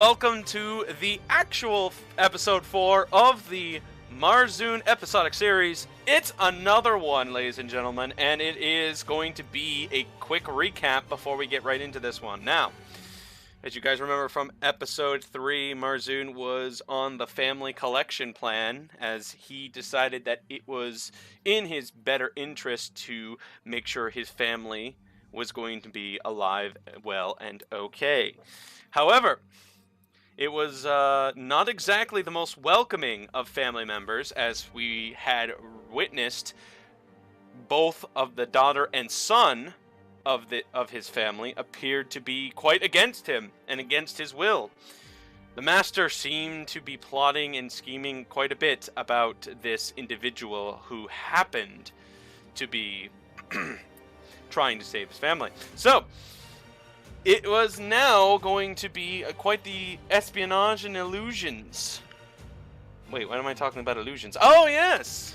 Welcome to the actual episode 4 of the Marzun episodic series. It's another one, ladies and gentlemen, and it is going to be a quick recap before we get right into this one. Now, as you guys remember from episode 3, Marzun was on the family collection plan as he decided that it was in his better interest to make sure his family was going to be alive, well, and okay. However, it was not exactly the most welcoming of family members, as we had witnessed both of the daughter and son of his family appeared to be quite against him and against his will. The master seemed to be plotting and scheming quite a bit about this individual who happened to be trying to save his family. So, it was now going to be quite the espionage and illusions. Wait, why am I talking about illusions? Oh, yes!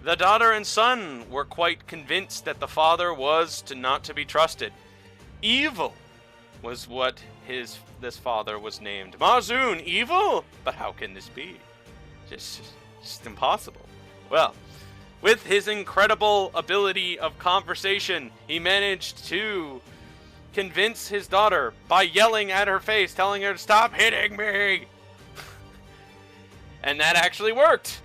The daughter and son were quite convinced that the father was not to be trusted. Evil was what this father was named. Marzun, evil? But how can this be? Just impossible. Well, with his incredible ability of conversation, he managed to convince his daughter by yelling at her face, telling her to stop hitting me. And that actually worked.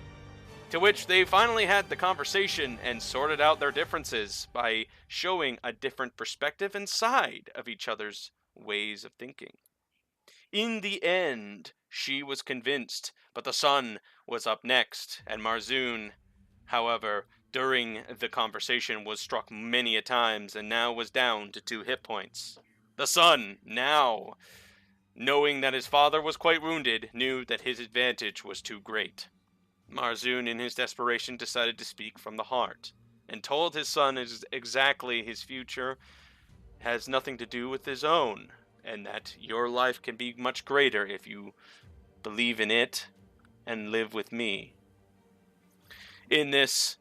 To which they finally had the conversation and sorted out their differences by showing a different perspective and side of each other's ways of thinking. In the end, she was convinced, but the son was up next, and Marzun, however, during the conversation was struck many a times and now was down to 2 hit points. The son, now, knowing that his father was quite wounded, knew that his advantage was too great. Marzun, in his desperation, decided to speak from the heart and told his son exactly his future has nothing to do with his own, and that your life can be much greater if you believe in it and live with me. In this,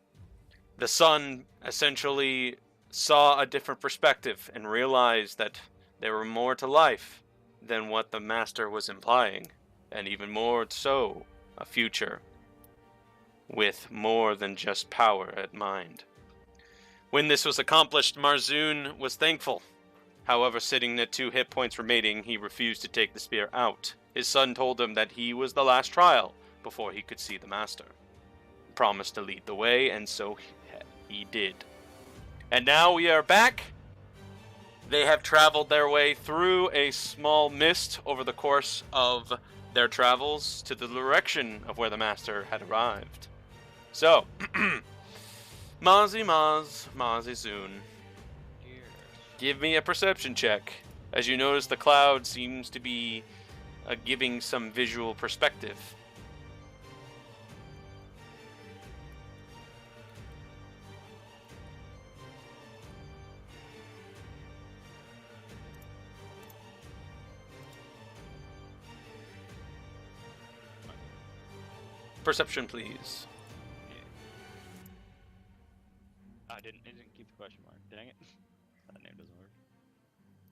the son essentially saw a different perspective and realized that there were more to life than what the master was implying, and even more so, a future with more than just power at mind. When this was accomplished, Marzun was thankful. However, sitting at 2 hit points remaining, he refused to take the spear out. His son told him that he was the last trial before he could see the master. Promised to lead the way, and so he did. And now we are back. They have traveled their way through a small mist over the course of their travels to the direction of where the master had arrived. So, Marzun, give me a perception check. As you notice, the cloud seems to be giving some visual perspective. Perception, please. It didn't keep the question mark. Dang it. That name doesn't work.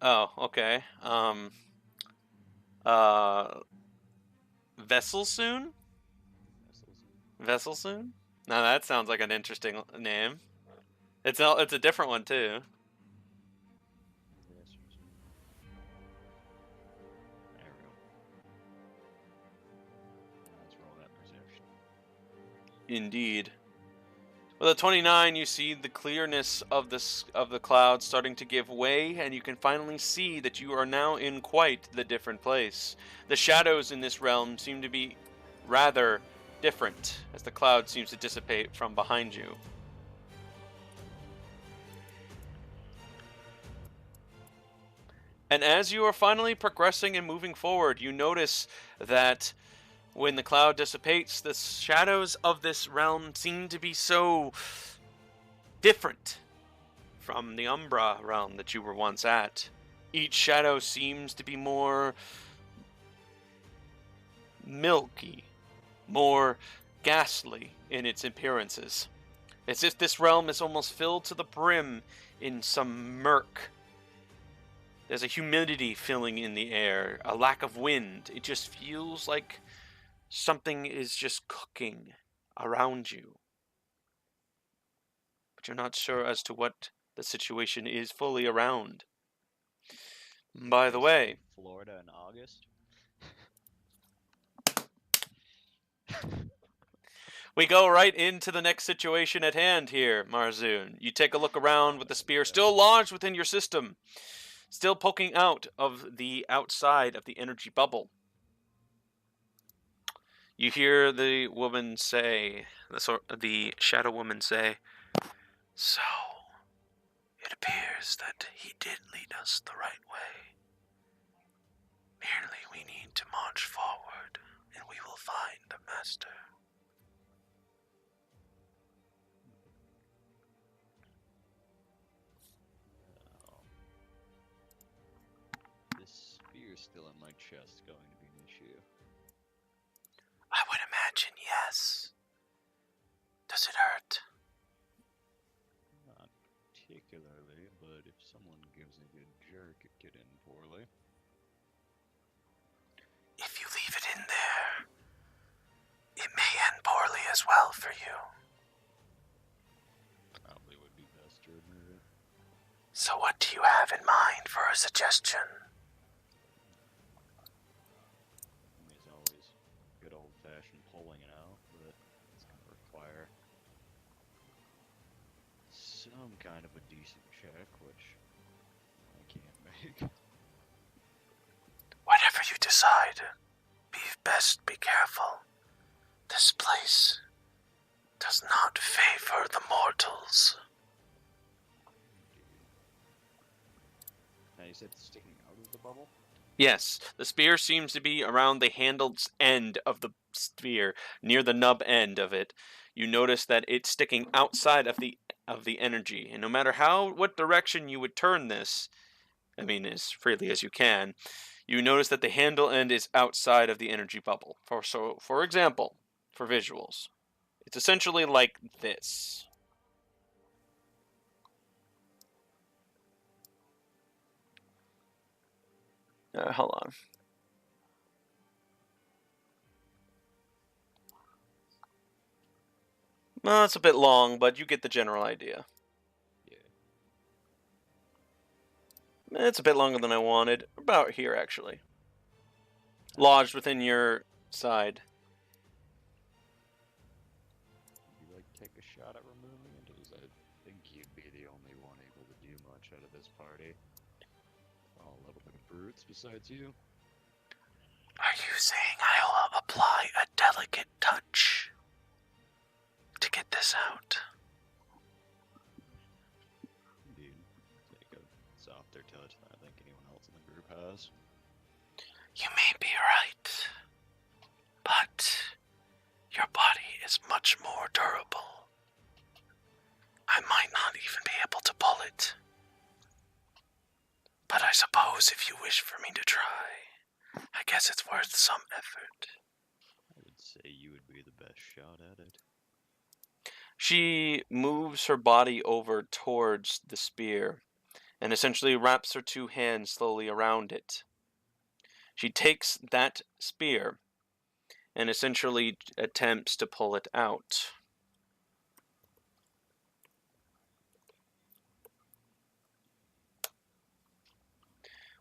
Oh, okay. Vessel soon? Vessel soon? Now that sounds like an interesting name. It's a different one too. There we go. Let's roll that perception. Indeed. With a 29, you see the clearness of the clouds starting to give way, and you can finally see that you are now in quite the different place. The shadows in this realm seem to be rather different, as the cloud seems to dissipate from behind you. And as you are finally progressing and moving forward, you notice that when the cloud dissipates, the shadows of this realm seem to be so different from the Umbra realm that you were once at. Each shadow seems to be more milky, more ghastly in its appearances. As if this realm is almost filled to the brim in some murk There's a humidity filling in the air, a lack of wind. It just feels like something is just cooking around you. But you're not sure as to what the situation is fully around. By the Is it way, Florida in August. we go right into the next situation at hand here, Marzun. You take a look around with the spear still lodged within your system, still poking out of the outside of the energy bubble. You hear the woman say, the shadow woman say, "So, it appears that he did lead us the right way. Merely we need to march forward, and we will find the master." This spear's still in my chest, going to be an issue. I would imagine yes. Does it hurt? Not particularly, but if someone gives a good jerk, it could end poorly. If you leave it in there, it may end poorly as well for you. Probably would be best to remove it. So what do you have in mind for a suggestion? There's always good old-fashioned pulling it out, but it's going to require some kind of a decent check, which I can't make. Whatever you decide, be careful. This place does not favor the mortals. Now you said it's sticking out of the bubble? Yes, the spear seems to be around the handled end of the spear, near the nub end of it. You notice that it's sticking outside of the energy, and no matter what direction you would turn this, I mean, as freely as you can, you notice that the handle end is outside of the energy bubble. For example, for visuals, it's essentially like this. Hold on. Well, it's a bit long, but you get the general idea. Yeah. It's a bit longer than I wanted. About here, actually. Lodged within your side. Would you like to take a shot at removing it? Because I think you'd be the only one able to do much out of this party. All a little bit of brutes besides you. Are you saying I'll apply a delicate touch to get this out? Indeed. Take a softer touch than I think anyone else in the group has. You may be right, but your body is much more durable. I might not even be able to pull it. But I suppose if you wish for me to try, I guess it's worth some effort. I would say you would be the best shot at it. She moves her body over towards the spear and essentially wraps her two hands slowly around it. She takes that spear and essentially attempts to pull it out.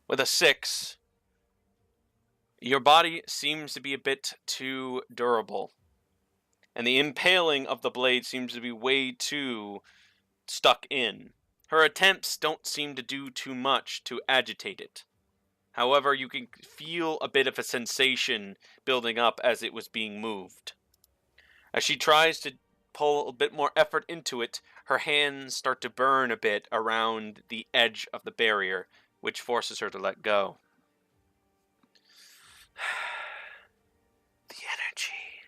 With a 6, your body seems to be a bit too durable, and the impaling of the blade seems to be way too stuck in. Her attempts don't seem to do too much to agitate it. However, you can feel a bit of a sensation building up as it was being moved. As she tries to pull a bit more effort into it, her hands start to burn a bit around the edge of the barrier, which forces her to let go. The energy.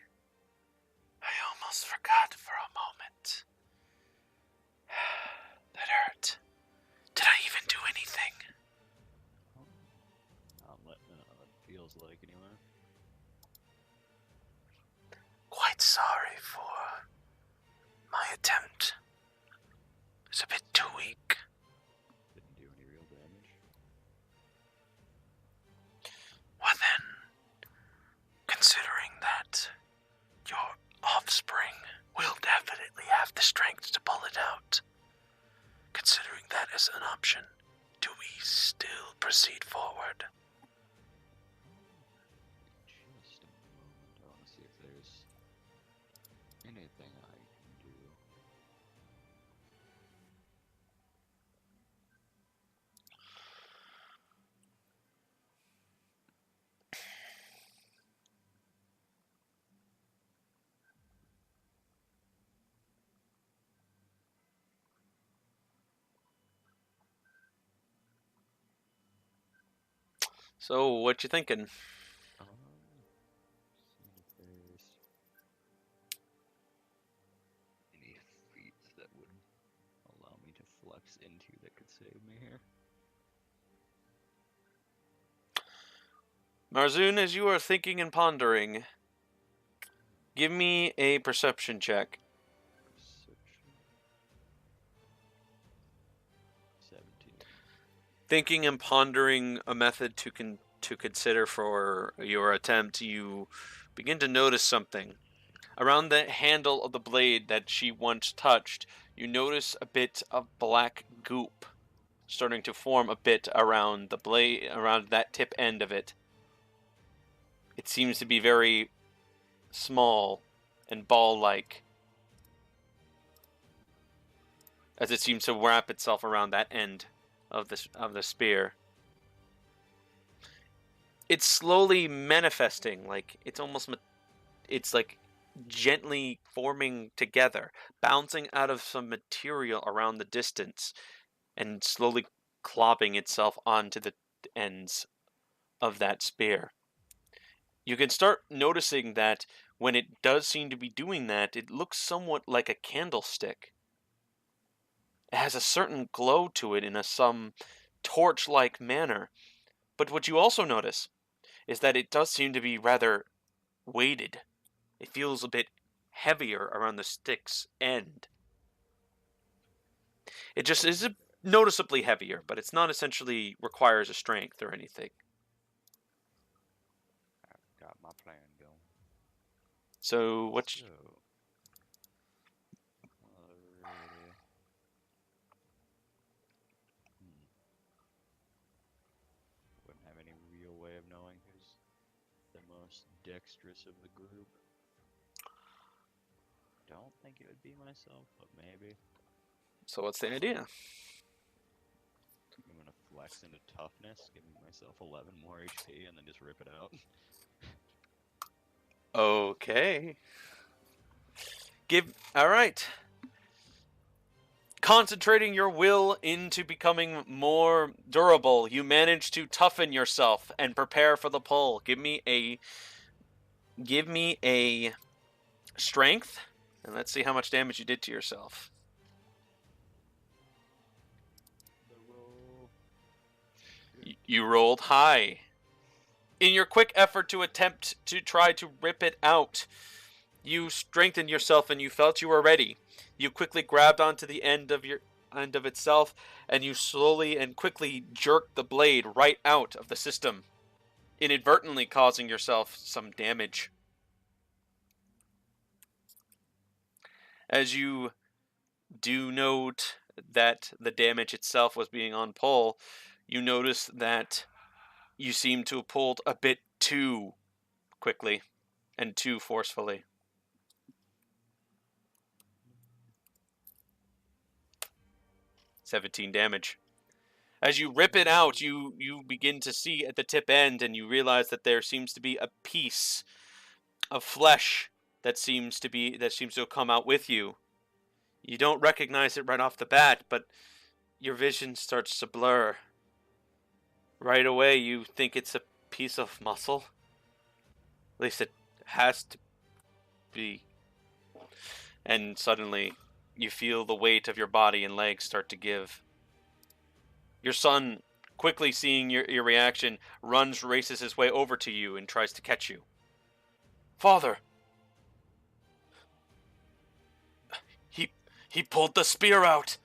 I almost forgot for a moment. That hurt. Did I even do anything? Not letting it know what it feels like anyway. Quite sorry for my attempt. It's a bit too weak. Didn't do any real damage. as an option. Do we still proceed forward? Just a moment. I want to see if there's anything I can do. So, what you thinking? See if there's any feats that would allow me to flex into that could save me here. Marzun, as you are thinking and pondering, give me a perception check. Perception. 17. Thinking and pondering a method to consider for your attempt, you begin to notice something. Around the handle of the blade that she once touched, you notice a bit of black goop starting to form a bit around the blade, around that tip end of it. It seems to be very small and ball-like, as it seems to wrap itself around that end of the spear. It's slowly manifesting, like it's like gently forming together, bouncing out of some material around the distance, and slowly clopping itself onto the ends of that spear. You can start noticing that when it does seem to be doing that, it looks somewhat like a candlestick. It has a certain glow to it in some torch-like manner. But what you also notice is that it does seem to be rather weighted. It feels a bit heavier around the stick's end. It just is noticeably heavier, but it's not essentially requires a strength or anything. I've got my plan going. So what? So, alrighty. Wouldn't have any real way of knowing who's the most dexterous of the group. Don't think it would be myself, but maybe. So what's the idea? I'm gonna flex into toughness, give myself 11 more HP, and then just rip it out. Okay. All right. Concentrating your will into becoming more durable, you manage to toughen yourself and prepare for the pull. Give me a strength, and let's see how much damage you did to yourself. The roll. You rolled high. In your quick effort to attempt to try to rip it out, you strengthened yourself and you felt you were ready. You quickly grabbed onto the end of itself, and you slowly and quickly jerked the blade right out of the system, inadvertently causing yourself some damage. As you do note that the damage itself was being on pull, you notice that you seem to have pulled a bit too quickly and too forcefully. 17 damage. As you rip it out, you begin to see at the tip end, and you realize that there seems to be a piece of flesh that seems to have come out with you. You don't recognize it right off the bat, but your vision starts to blur. Right away, you think it's a piece of muscle. At least it has to be. And suddenly, you feel the weight of your body and legs start to give. Your son, quickly seeing your reaction, races his way over to you and tries to catch you. Father! He pulled the spear out!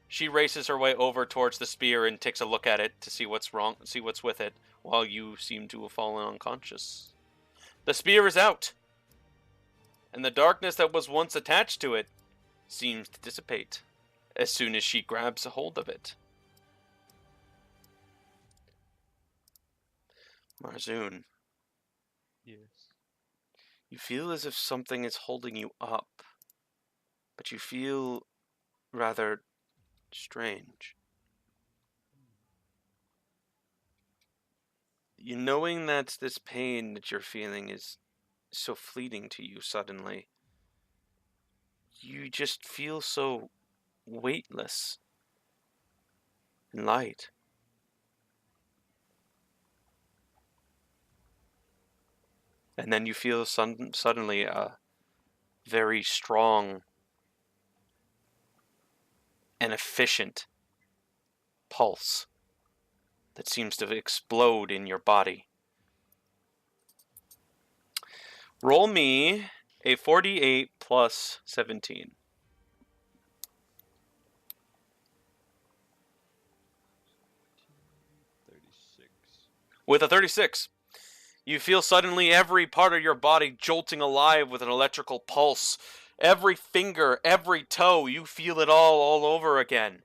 She races her way over towards the spear and takes a look at it to see what's with it, while you seem to have fallen unconscious. The spear is out! And the darkness that was once attached to it seems to dissipate as soon as she grabs a hold of it. Marzun, Yes. you feel as if something is holding you up, but you feel rather strange. You knowing that this pain that you're feeling is so fleeting to you suddenly, you just feel so weightless and light. And then you feel suddenly a very strong and efficient pulse that seems to explode in your body. Roll me a 48 plus 17. 36. With a 36, you feel suddenly every part of your body jolting alive with an electrical pulse. Every finger, every toe, you feel it all over again.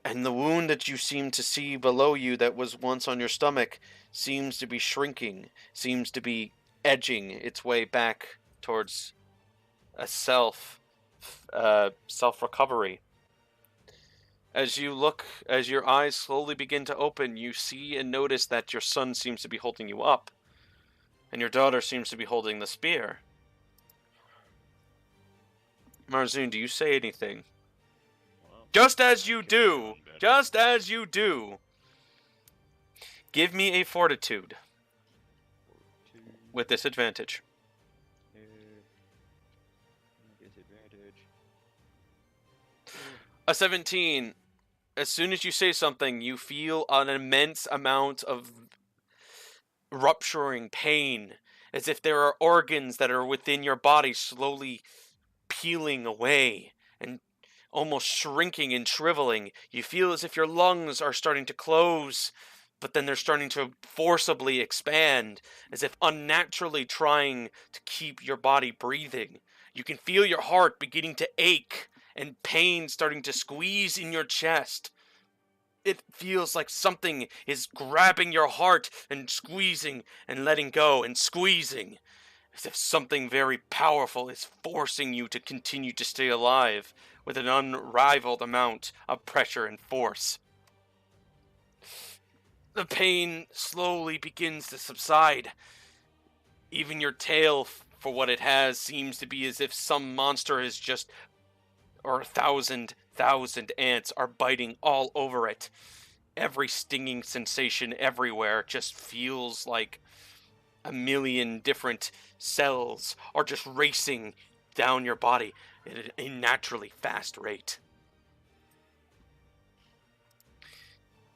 And the wound that you seem to see below you that was once on your stomach seems to be shrinking, seems to be edging its way back towards a self-recovery. As your eyes slowly begin to open, you see and notice that your son seems to be holding you up, and your daughter seems to be holding the spear. Marzun, do you say anything? Well, Just as you could've do, done better. give me a fortitude 42. with disadvantage. Disadvantage. A 17. As soon as you say something, you feel an immense amount of rupturing pain, as if there are organs that are within your body slowly peeling away and almost shrinking and shriveling. You feel as if your lungs are starting to close, but then they're starting to forcibly expand, as if unnaturally trying to keep your body breathing. You can feel your heart beginning to ache and pain starting to squeeze in your chest. It feels like something is grabbing your heart and squeezing and letting go and squeezing, as if something very powerful is forcing you to continue to stay alive with an unrivaled amount of pressure and force. The pain slowly begins to subside. Even your tail, for what it has, seems to be as if some monster has just, or 1,000 ants are biting all over it. Every stinging sensation everywhere just feels like a million different cells are just racing down your body at a naturally fast rate.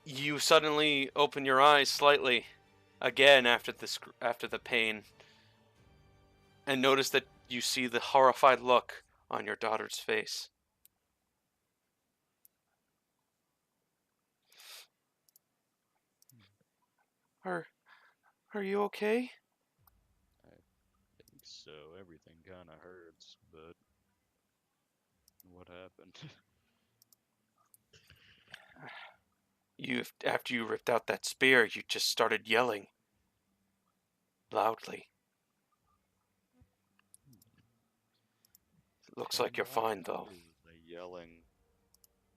You suddenly open your eyes slightly again after the pain, and notice that you see the horrified look on your daughter's face. Are you okay? I think so. Everything kind of hurts, but what happened? After you ripped out that spear, you just started yelling loudly. Looks like you're fine, though. What is the yelling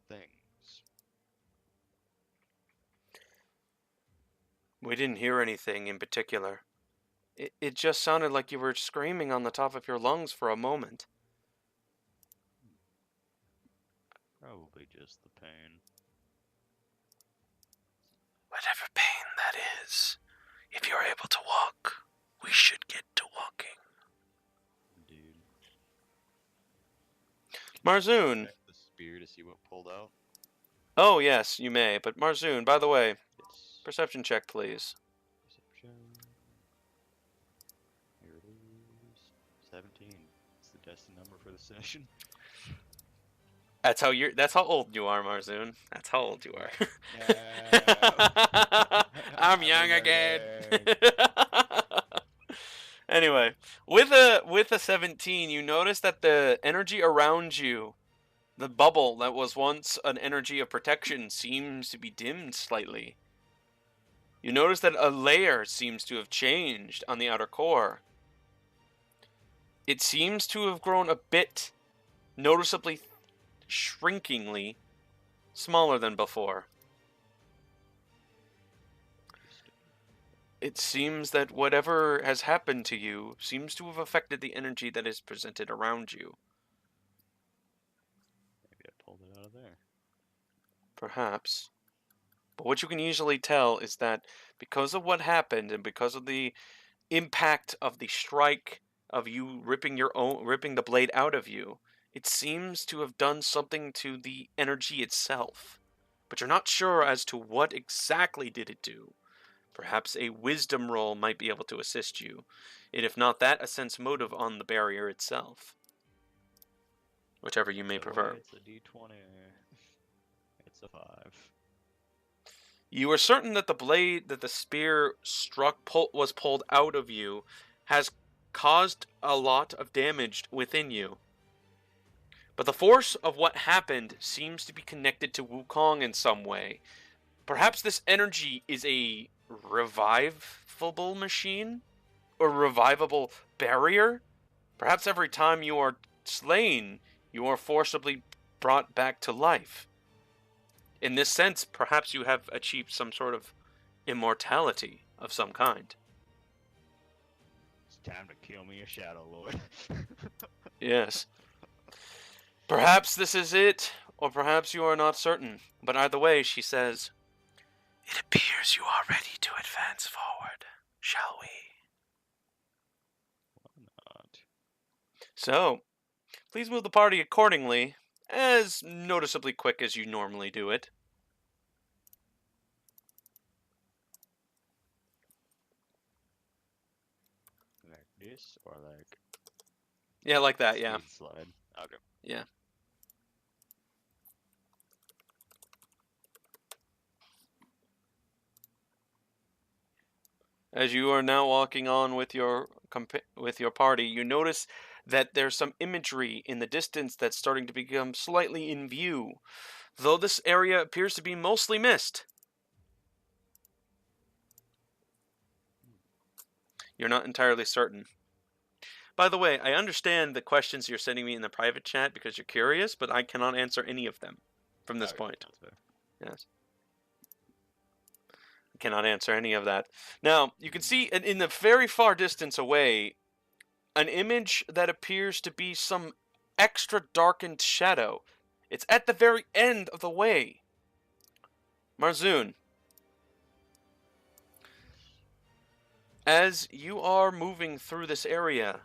things? We didn't hear anything in particular. It just sounded like you were screaming on the top of your lungs for a moment. Probably just the pain. Whatever pain that is, if you're able to walk, we should get to walking. Dude. Marzun. Check the spear to see what pulled out. Oh, yes, you may. But Marzun, by the way, Yes. perception check, please. Perception. Here it is. 17. It's the destined number for the session. That's how old you are, Marzun. That's how old you are. No. I'm young again. Anyway, with a 17, you notice that the energy around you The bubble that was once an energy of protection seems to be dimmed slightly. You notice that a layer seems to have changed on the outer core. It seems to have grown a bit, noticeably, shrinkingly, smaller than before. It seems that whatever has happened to you seems to have affected the energy that is presented around you. Maybe I pulled it out of there. Perhaps. But what you can easily tell is that because of what happened and because of the impact of the strike of you ripping the blade out of you, it seems to have done something to the energy itself. But you're not sure as to what exactly did it do. Perhaps a wisdom roll might be able to assist you, and if not that, a sense motive on the barrier itself. Whichever you may prefer. It's a D20. It's a 5. You are certain that the blade that the spear was pulled out of you has caused a lot of damage within you. But the force of what happened seems to be connected to Wukong in some way. Perhaps this energy is a revivable machine? Or revivable barrier? Perhaps every time you are slain, you are forcibly brought back to life. In this sense, perhaps you have achieved some sort of immortality of some kind. It's time to kill me a Shadow Lord. Yes. Perhaps this is it, or perhaps you are not certain. But either way, she says, "It appears you are ready to advance forward. Shall we?" Why not? So, please move the party accordingly, as noticeably quick as you normally do it. Like this, or like... Yeah, like that, yeah. Speed slide. Okay. Yeah. As you are now walking on with your party, you notice that there's some imagery in the distance that's starting to become slightly in view, though this area appears to be mostly mist. You're not entirely certain. By the way, I understand the questions you're sending me in the private chat because you're curious, but I cannot answer any of them from this point. That's fair. Yes. I cannot answer any of that. Now, you can see in the very far distance away an image that appears to be some extra darkened shadow. It's at the very end of the way. Marzun, as you are moving through this area,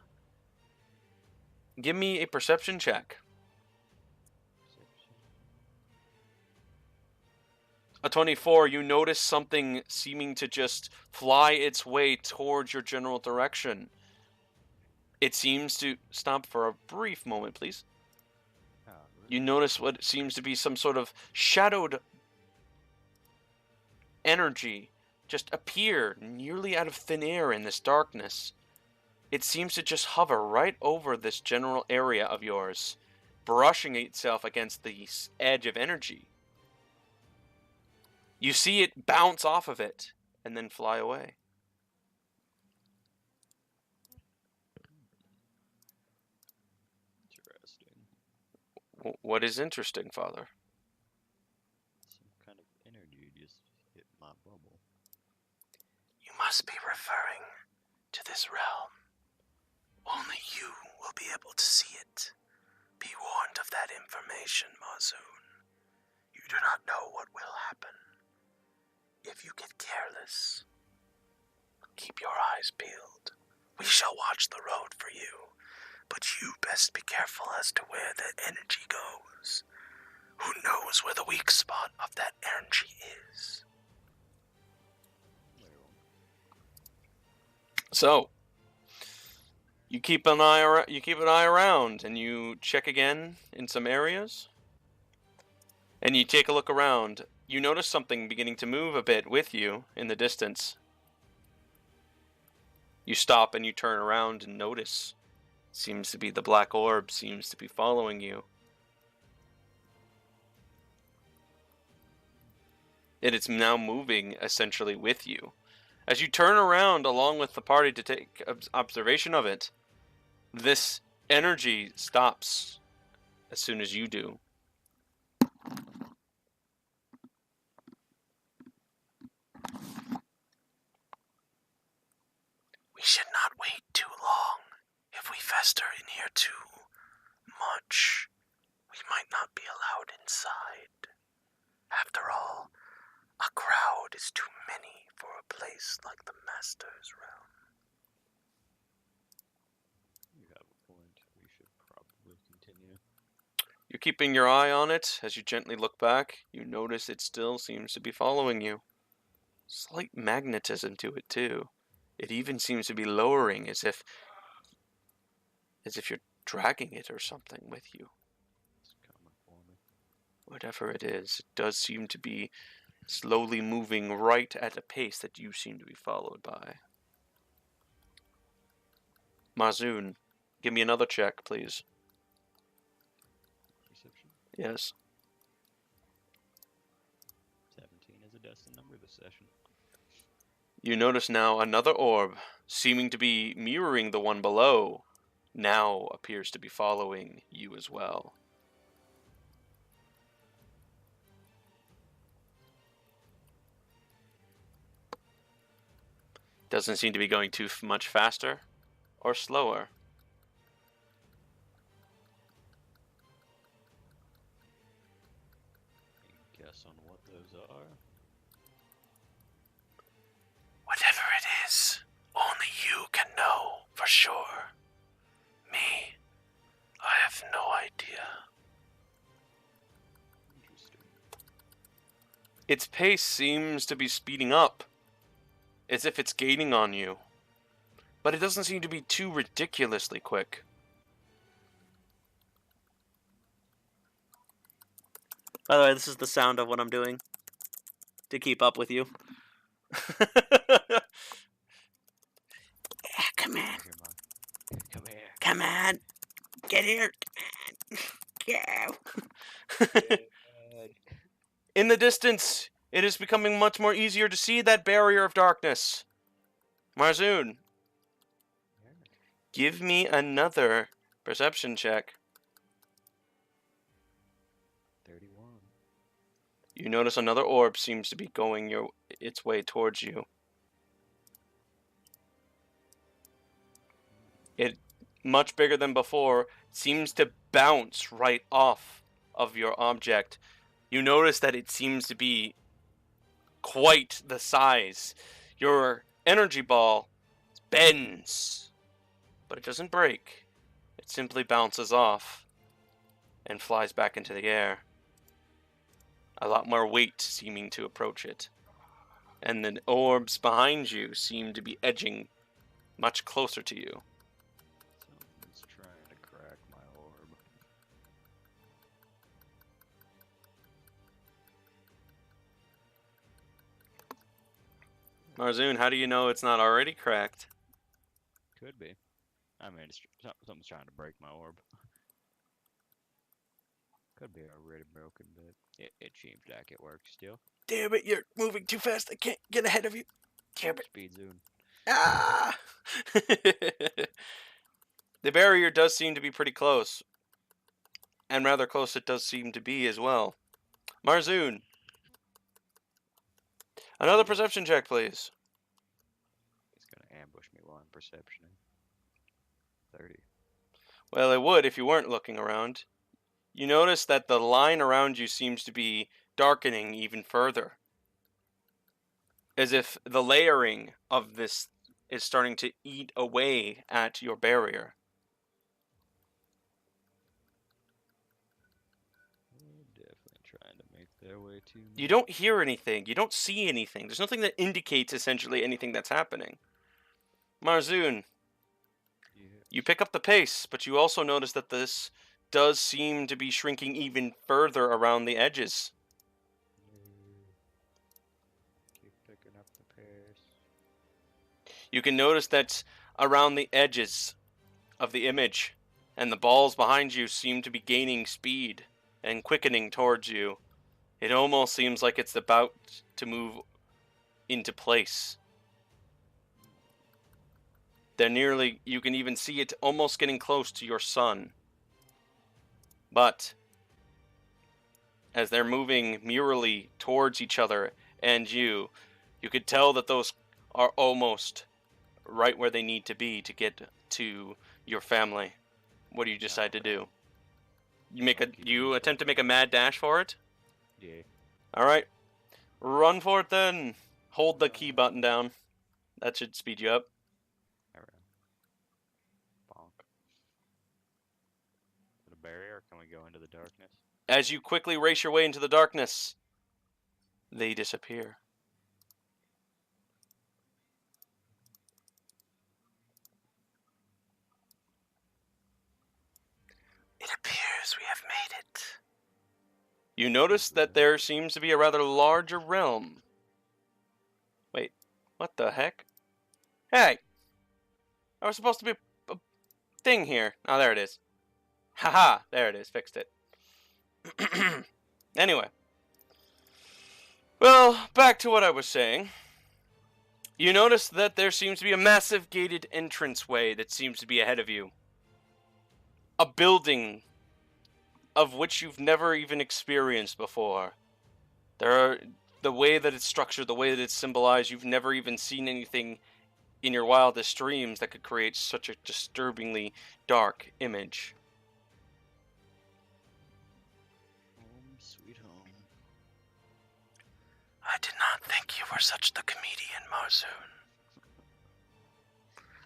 give me a perception check. A 24, you notice something seeming to just fly its way towards your general direction. It seems to stop for a brief moment, please. You notice what seems to be some sort of shadowed energy just appear nearly out of thin air in this darkness. It seems to just hover right over this general area of yours, brushing itself against the edge of energy. You see it bounce off of it and then fly away. Interesting. What is interesting, Father? Some kind of energy just hit my bubble. You must be referring to this realm. Only you will be able to see it. Be warned of that information, Marzun. You do not know what will happen if you get careless. Keep your eyes peeled. We shall watch the road for you, but you best be careful as to where the energy goes. Who knows where the weak spot of that energy is? So, you keep an eye around, and you check again in some areas, and you take a look around. You notice something beginning to move a bit with you in the distance. You stop and you turn around and notice. Seems to be the black orb seems to be following you. It's now moving essentially with you. As you turn around along with the party to take observation of it, this energy stops as soon as you do. We should not wait too long. If we fester in here too much, we might not be allowed inside. After all, a crowd is too many for a place like the Master's Realm. You have a point. We should probably continue. You're keeping your eye on it. As you gently look back, you notice it still seems to be following you. Slight magnetism to it, too. It even seems to be lowering, as if you're dragging it or something with you. It's coming for me. Whatever it is, it does seem to be slowly moving right at a pace that you seem to be followed by. Marzun, give me another check, please. Perception? Yes. 17 is a destined number this session. You notice now another orb, seeming to be mirroring the one below, now appears to be following you as well. Doesn't seem to be going too much faster or slower. Any guess on what those are? Whatever it is, only you can know for sure. Me, I have no idea. Interesting. Its pace seems to be speeding up, as if it's gaining on you. But it doesn't seem to be too ridiculously quick. By the way, this is the sound of what I'm doing to keep up with you. Come on. Here, Mom. Come here. Come on. Get here. Come on. Go. In the distance, it is becoming much more easier to see that barrier of darkness. Marzun, give me another perception check. 31. You notice another orb seems to be going its way towards you. It, much bigger than before, seems to bounce right off of your object. You notice that it seems to be quite the size. Your energy ball bends, but it doesn't break. It simply bounces off and flies back into the air. A lot more weight seeming to approach it. And the orbs behind you seem to be edging much closer to you. Something's trying to crack my orb. Marzun, how do you know it's not already cracked? Could be. I mean, something's trying to break my orb. Could be already broken, but it seems like it works still. Damn it, you're moving too fast. I can't get ahead of you. Damn it. Speed zone. Ah! The barrier does seem to be pretty close. And rather close it does seem to be as well. Marzun, another perception check, please. It's gonna ambush me while I'm perceptioning. 30. Well, it would if you weren't looking around. You notice that the line around you seems to be darkening even further. As if the layering of this is starting to eat away at your barrier. They're definitely trying to make their way to me. You don't hear anything. You don't see anything. There's nothing that indicates essentially anything that's happening. Marzun, you pick up the pace, but you also notice that this does seem to be shrinking even further around the edges. Keep picking up the pace. You can notice that around the edges of the image, and the balls behind you seem to be gaining speed and quickening towards you. It almost seems like it's about to move into place. You can even see it almost getting close to your sun. But as they're moving murally towards each other and you could tell that those are almost right where they need to be to get to your family. What do you decide to do? You attempt to make a mad dash for it? Yeah. All right. Run for it then. Hold the key button down. That should speed you up. Alright. Bonk. Is it a barrier or can we go into the darkness? As you quickly race your way into the darkness, they disappear. It appears we have made it. You notice that there seems to be a rather larger realm. Wait, what the heck? Hey! I was supposed to be a thing here. Oh, there it is. Haha, there it is. Fixed it. Anyway. Well, back to what I was saying. You notice that there seems to be a massive gated entranceway that seems to be ahead of you. A building of which you've never even experienced before. The way that it's structured, the way that it's symbolized, you've never even seen anything in your wildest dreams that could create such a disturbingly dark image. Home, sweet home. I did not think you were such the comedian, Marzun.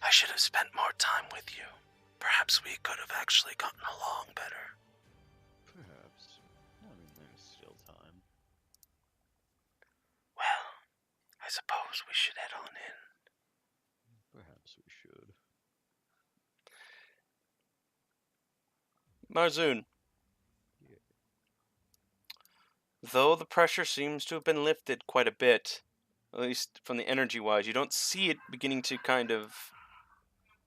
I should have spent more time with you. Perhaps we could have actually gotten along better. Perhaps. I mean, there's still time. Well, I suppose we should head on in. Perhaps we should. Marzun, Yeah. though the pressure seems to have been lifted quite a bit, at least from the energy-wise, you don't see it beginning to kind of,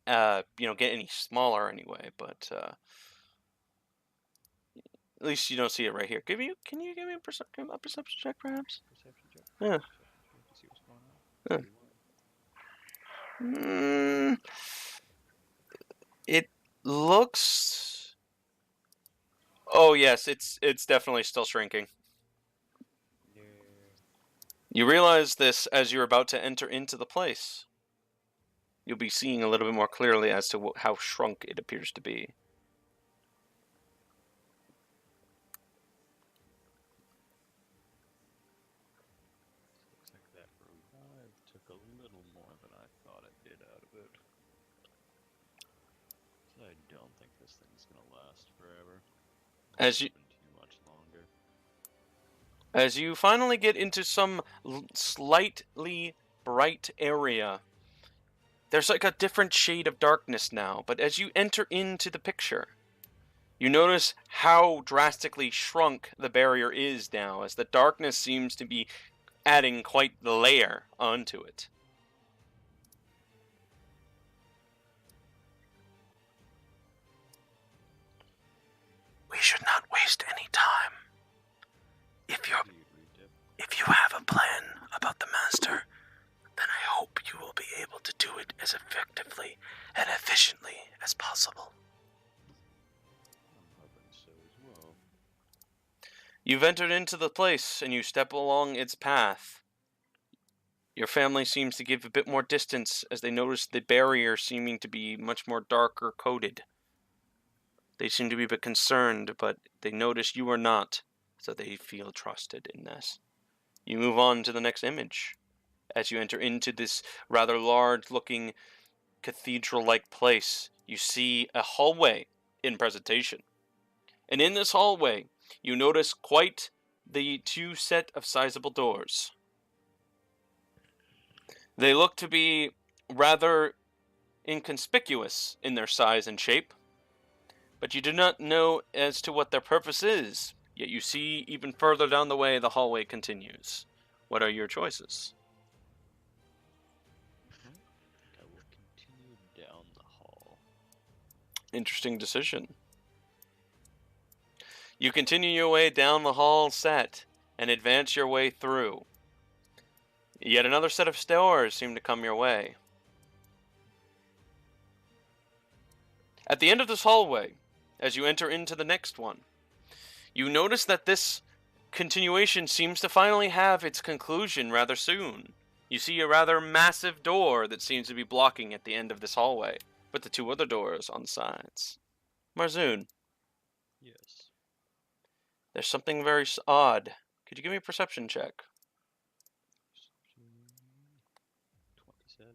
get any smaller anyway, but, at least you don't see it right here. Can you give me a perception check, perhaps? Perception check. Yeah. Perception check to see what's going on. Yeah. 31. It looks... Oh, yes, it's definitely still shrinking. Yeah. You realize this as you're about to enter into the place. You'll be seeing a little bit more clearly as to how shrunk it appears to be. Looks like that revive took a little more than I thought it did out of it. So I don't think this thing's gonna last forever. As you Too much longer. As you finally get into some slightly bright area, there's like a different shade of darkness now, but as you enter into the picture, you notice how drastically shrunk the barrier is now, as the darkness seems to be adding quite the layer onto it. We should not waste any time. If you have a plan about the master, then I hope you will be able to do it as effectively and efficiently as possible. I'm hoping so as well. You've entered into the place, and you step along its path. Your family seems to give a bit more distance as they notice the barrier seeming to be much more darker coated. They seem to be a bit concerned, but they notice you are not, so they feel trusted in this. You move on to the next image. As you enter into this rather large-looking cathedral-like place, you see a hallway in presentation. And in this hallway, you notice quite the two set of sizable doors. They look to be rather inconspicuous in their size and shape, but you do not know as to what their purpose is, yet you see even further down the way the hallway continues. What are your choices? I will continue down the hall. Interesting decision. You continue your way down the hall set, and advance your way through. Yet another set of doors seem to come your way. At the end of this hallway, as you enter into the next one, you notice that this continuation seems to finally have its conclusion rather soon. You see a rather massive door that seems to be blocking at the end of this hallway, with the two other doors on the sides. Marzun, Yes. there's something very odd. Could you give me a perception check? 27.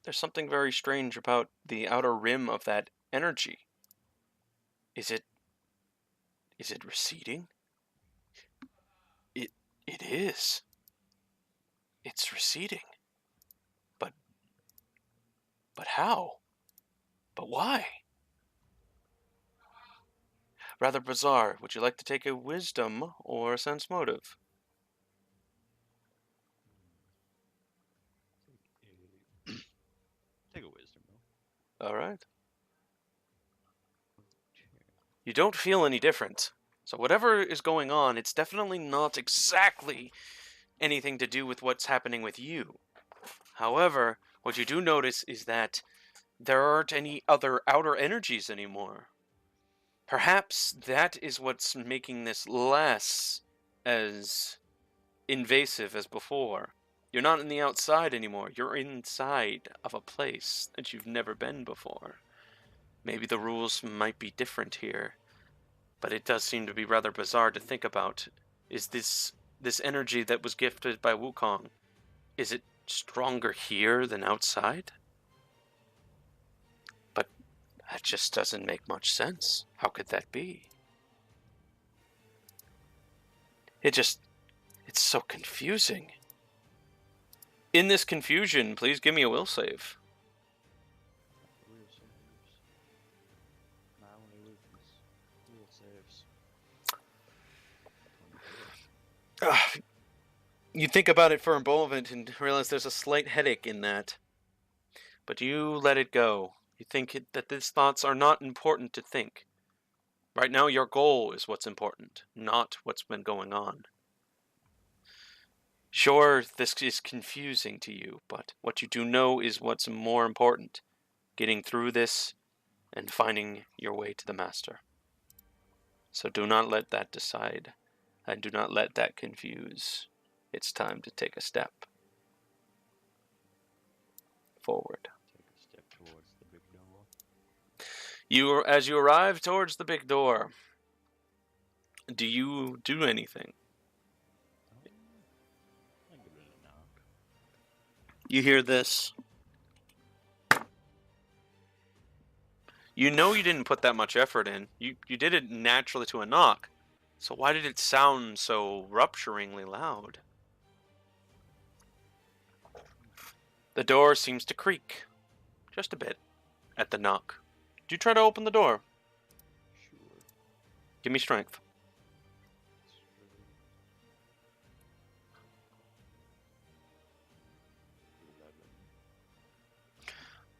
There's something very strange about the outer rim of that energy. Is it receding? It is. It's receding. But how? But why? Rather bizarre. Would you like to take a wisdom or a sense motive? Take a wisdom roll. All right. You don't feel any different. So whatever is going on, it's definitely not exactly anything to do with what's happening with you. However, what you do notice is that there aren't any other outer energies anymore. Perhaps that is what's making this less as invasive as before. You're not in the outside anymore. You're inside of a place that you've never been before. Maybe the rules might be different here, but it does seem to be rather bizarre to think about. Is this energy that was gifted by Wukong, is it stronger here than outside? But that just doesn't make much sense. How could that be? It's so confusing. In this confusion, please give me a will save. Will saves. My only weakness. Will saves. 24. You think about it for a moment and realize there's a slight headache in that. But you let it go. You think that these thoughts are not important to think. Right now, your goal is what's important, not what's been going on. Sure, this is confusing to you, but what you do know is what's more important. Getting through this and finding your way to the Master. So do not let that decide, and do not let that confuse. It's time to take a step forward. Take a step towards the big door. As you arrive towards the big door, do you do anything? I give it a knock. You hear this. You know you didn't put that much effort in. You did it naturally to a knock. So why did it sound so rupturingly loud? The door seems to creak. Just a bit. At the knock. Do you try to open the door? Sure. Give me strength.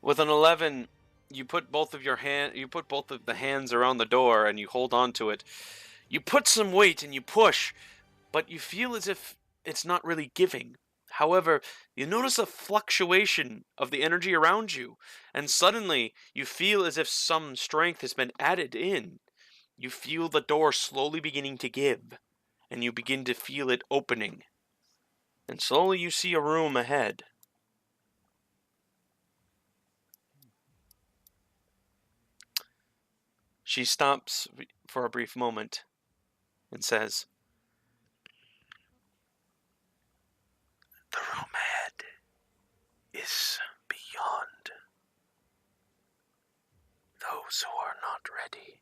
With an 11, you put both of the hands around the door and you hold on to it. You put some weight and you push, but you feel as if it's not really giving. However, you notice a fluctuation of the energy around you, and suddenly you feel as if some strength has been added in. You feel the door slowly beginning to give, and you begin to feel it opening. And slowly you see a room ahead. She stops for a brief moment and says, The room ahead is beyond those who are not ready.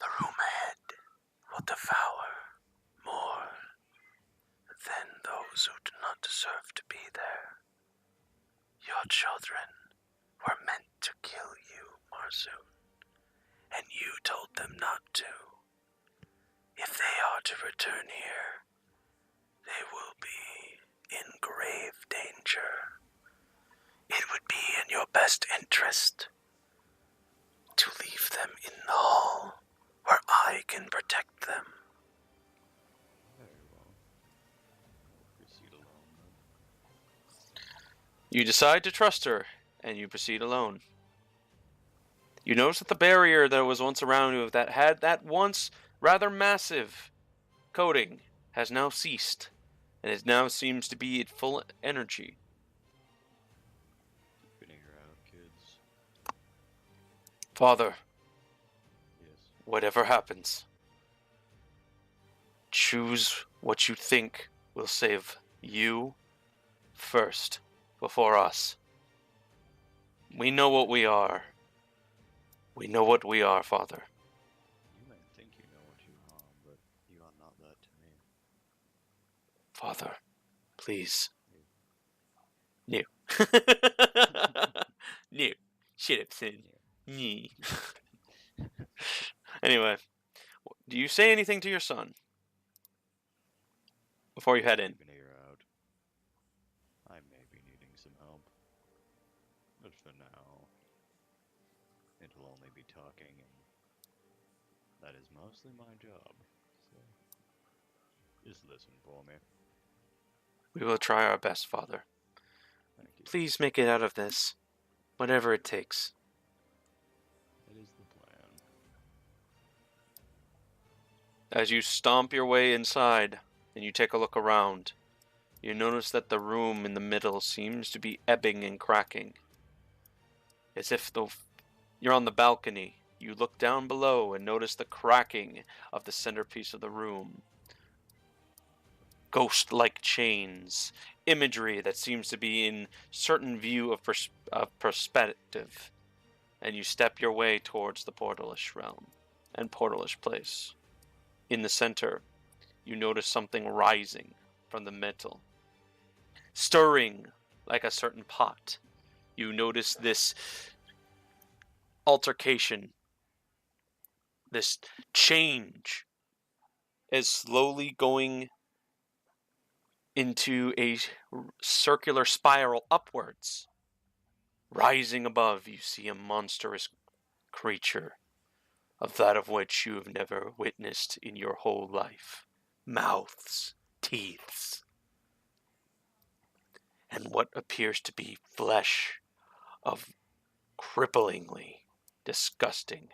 The room ahead will devour more than those who do not deserve to be there. Your children were meant to kill you, Marzun, and you told them not to. If they are to return here, they will be in grave danger. It would be in your best interest to leave them in the hall where I can protect them You decide to trust her, and you proceed alone. You notice that the barrier that was once around you, that had that once rather massive coating, has now ceased, and it now seems to be at full energy. Keeping her out, kids. Father, Yes. whatever happens, choose what you think will save you first, before us. We know what we are. We know what we are, Father. You may think you know what you are, but you are not that to me. Father, please. No. No. Shut up, son. Nee. Anyway, do you say anything to your son before you head in? Keeping her out. I may be needing some help. But for now, it'll only be talking, and that is mostly my job. So, just listen for me. We will try our best, Father. Thank you. Please make it out of this, whatever it takes. That is the plan. As you stomp your way inside and you take a look around, you notice that the room in the middle seems to be ebbing and cracking. As if you're on the balcony, you look down below and notice the cracking of the centerpiece of the room. Ghost-like chains, imagery that seems to be in certain view of perspective, and you step your way towards the portalish realm and portalish place. In the center, you notice something rising from the metal, stirring like a certain pot. You notice this altercation, this change, is slowly going into a circular spiral upwards. Rising above, you see a monstrous creature, of that of which you have never witnessed in your whole life. Mouths, teeth, and what appears to be flesh of cripplingly disgusting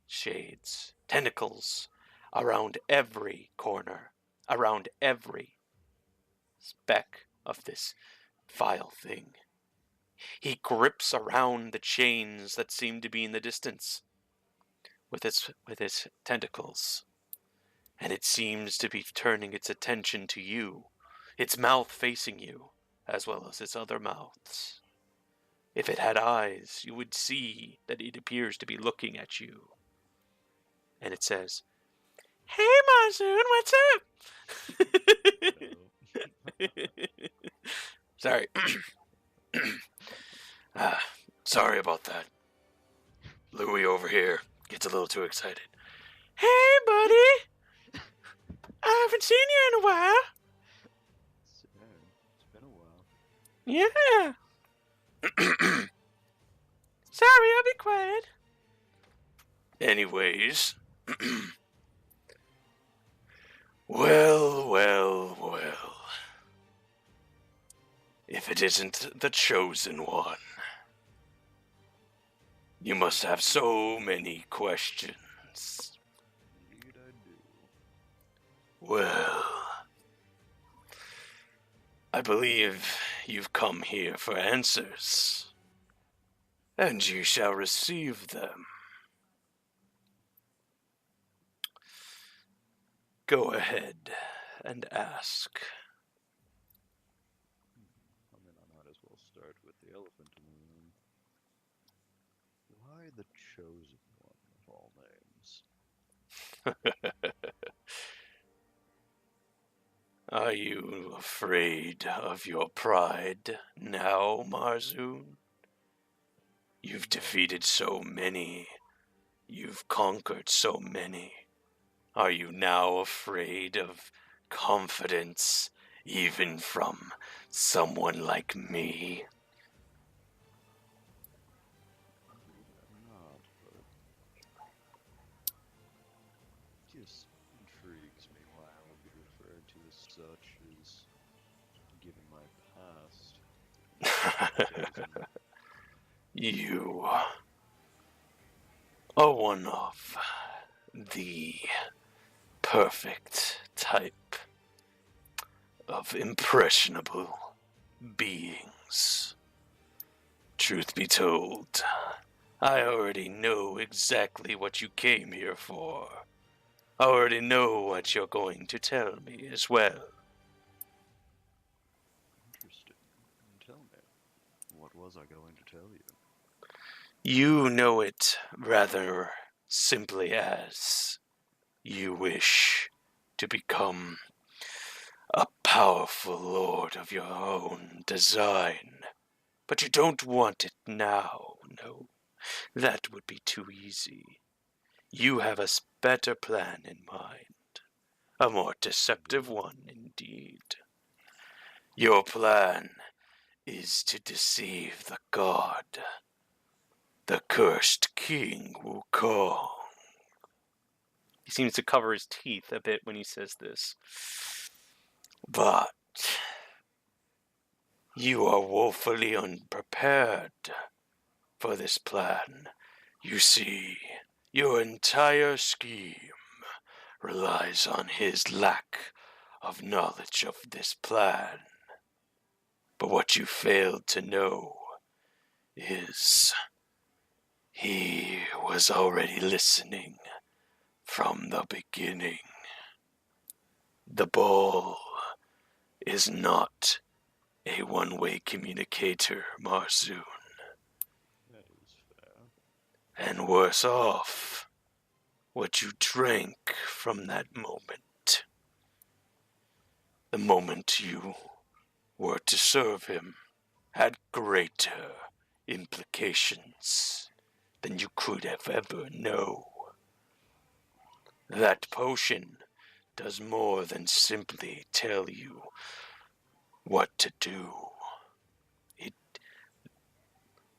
shades. Tentacles around every corner, around every speck of this vile thing. He grips around the chains that seem to be in the distance with its tentacles, and it seems to be turning its attention to you, its mouth facing you, as well as its other mouths. If it had eyes, you would see that it appears to be looking at you. And it says, "Hey, Marzun, what's up?" Sorry. Sorry about that. Louie over here gets a little too excited. Hey, buddy! I haven't seen you in a while. It's been a while. Yeah. Sorry, I'll be quiet. Anyways. Well. If it isn't the chosen one. You must have so many questions. Indeed I do. Well, I believe you've come here for answers, and you shall receive them. Go ahead and ask. I mean, I might as well start with the elephant in the room. Why the chosen one of all names? Are you afraid of your pride now, Marzun? You've defeated so many. You've conquered so many. Are you now afraid of confidence, even from someone like me? I'm not, but it just intrigues me why I would be referred to as such, as given my past. chosen. You are one of the perfect type of impressionable beings. Truth be told, I already know exactly what you came here for. I already know what you're going to tell me as well. Interesting. Tell me, what was I going to tell you? You know it rather simply as you wish to become a powerful lord of your own design. But you don't want it now, no. That would be too easy. You have a better plan in mind. A more deceptive one, indeed. Your plan is to deceive the god, the cursed King Wukong. He seems to cover his teeth a bit when he says this. But you are woefully unprepared for this plan. You see, your entire scheme relies on his lack of knowledge of this plan. But what you failed to know is he was already listening from the beginning. The ball is not a one-way communicator, Marzun. That is fair. And worse off, what you drank from that moment. The moment you were to serve him had greater implications than you could have ever known. That potion does more than simply tell you what to do. It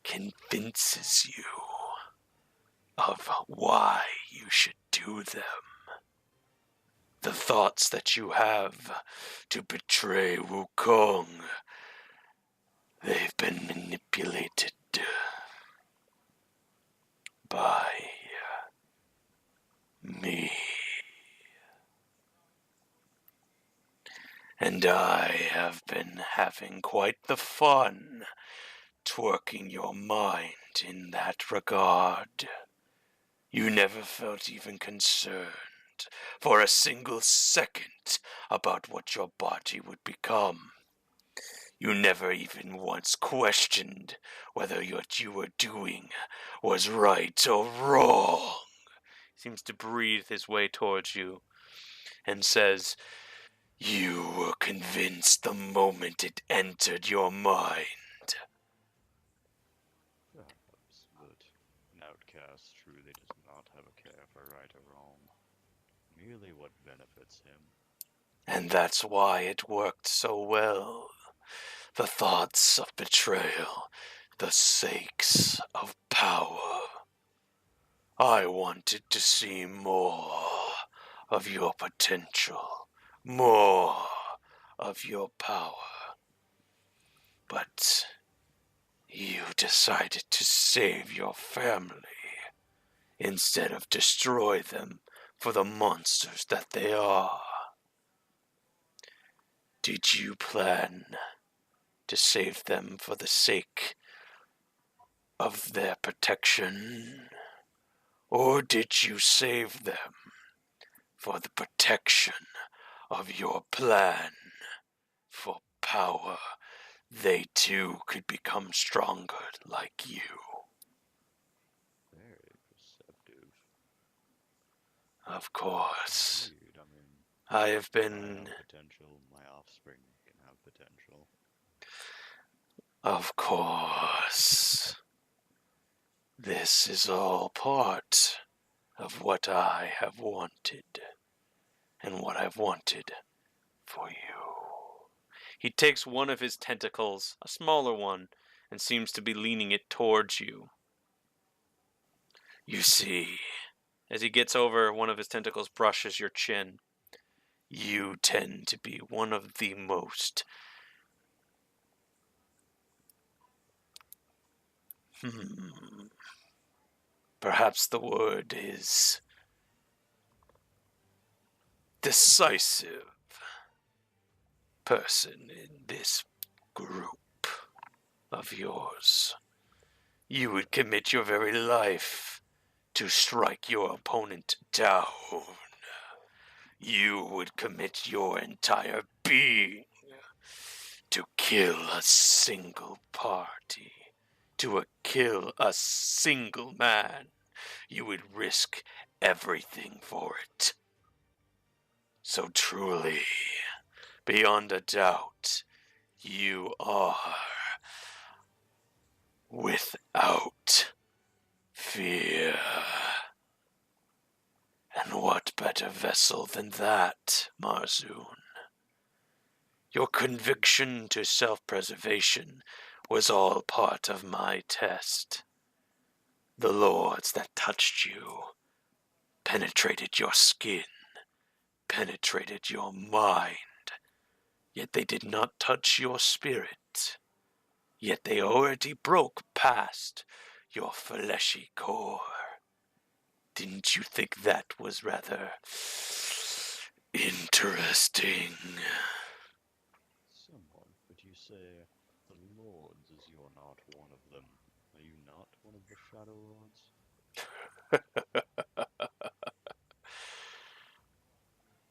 convinces you of why you should do them. The thoughts that you have to betray Wukong, they've been manipulated by me. And I have been having quite the fun twerking your mind in that regard. You never felt even concerned for a single second about what your body would become. You never even once questioned whether what you were doing was right or wrong. He seems to breathe his way towards you and says, You were convinced the moment it entered your mind. Perhaps, but an outcast truly does not have a care for right or wrong. Merely what benefits him. And that's why it worked so well. The thoughts of betrayal, the sakes of power. I wanted to see more of your potential, more of your power. But you decided to save your family instead of destroy them for the monsters that they are. Did you plan to save them for the sake of their protection? Or did you save them for the protection of your plan for power? They too could become stronger like you. Very perceptive. Of course. Indeed, I mean, I have I been, have potential, my offspring can have potential. of course. This is all part of what I have wanted, and what I've wanted for you. he takes one of his tentacles, a smaller one, and seems to be leaning it towards you. You see, As he gets over, one of his tentacles brushes your chin. you tend to be one of the most Perhaps the word is decisive person in this group of yours. You would commit your very life to strike your opponent down. You would commit your entire being to kill a single party, to kill a single man. You would risk everything for it. So truly, beyond a doubt, you are without fear. And what better vessel than that, Marzun? Your conviction to self-preservation was all part of my test. The lords that touched you penetrated your skin, penetrated your mind, yet they did not touch your spirit. Yet they already broke past your fleshy core. Didn't you think that was rather interesting? Somewhat, but you say the lords as you're not one of them. Are you not one of the Shadow Lords?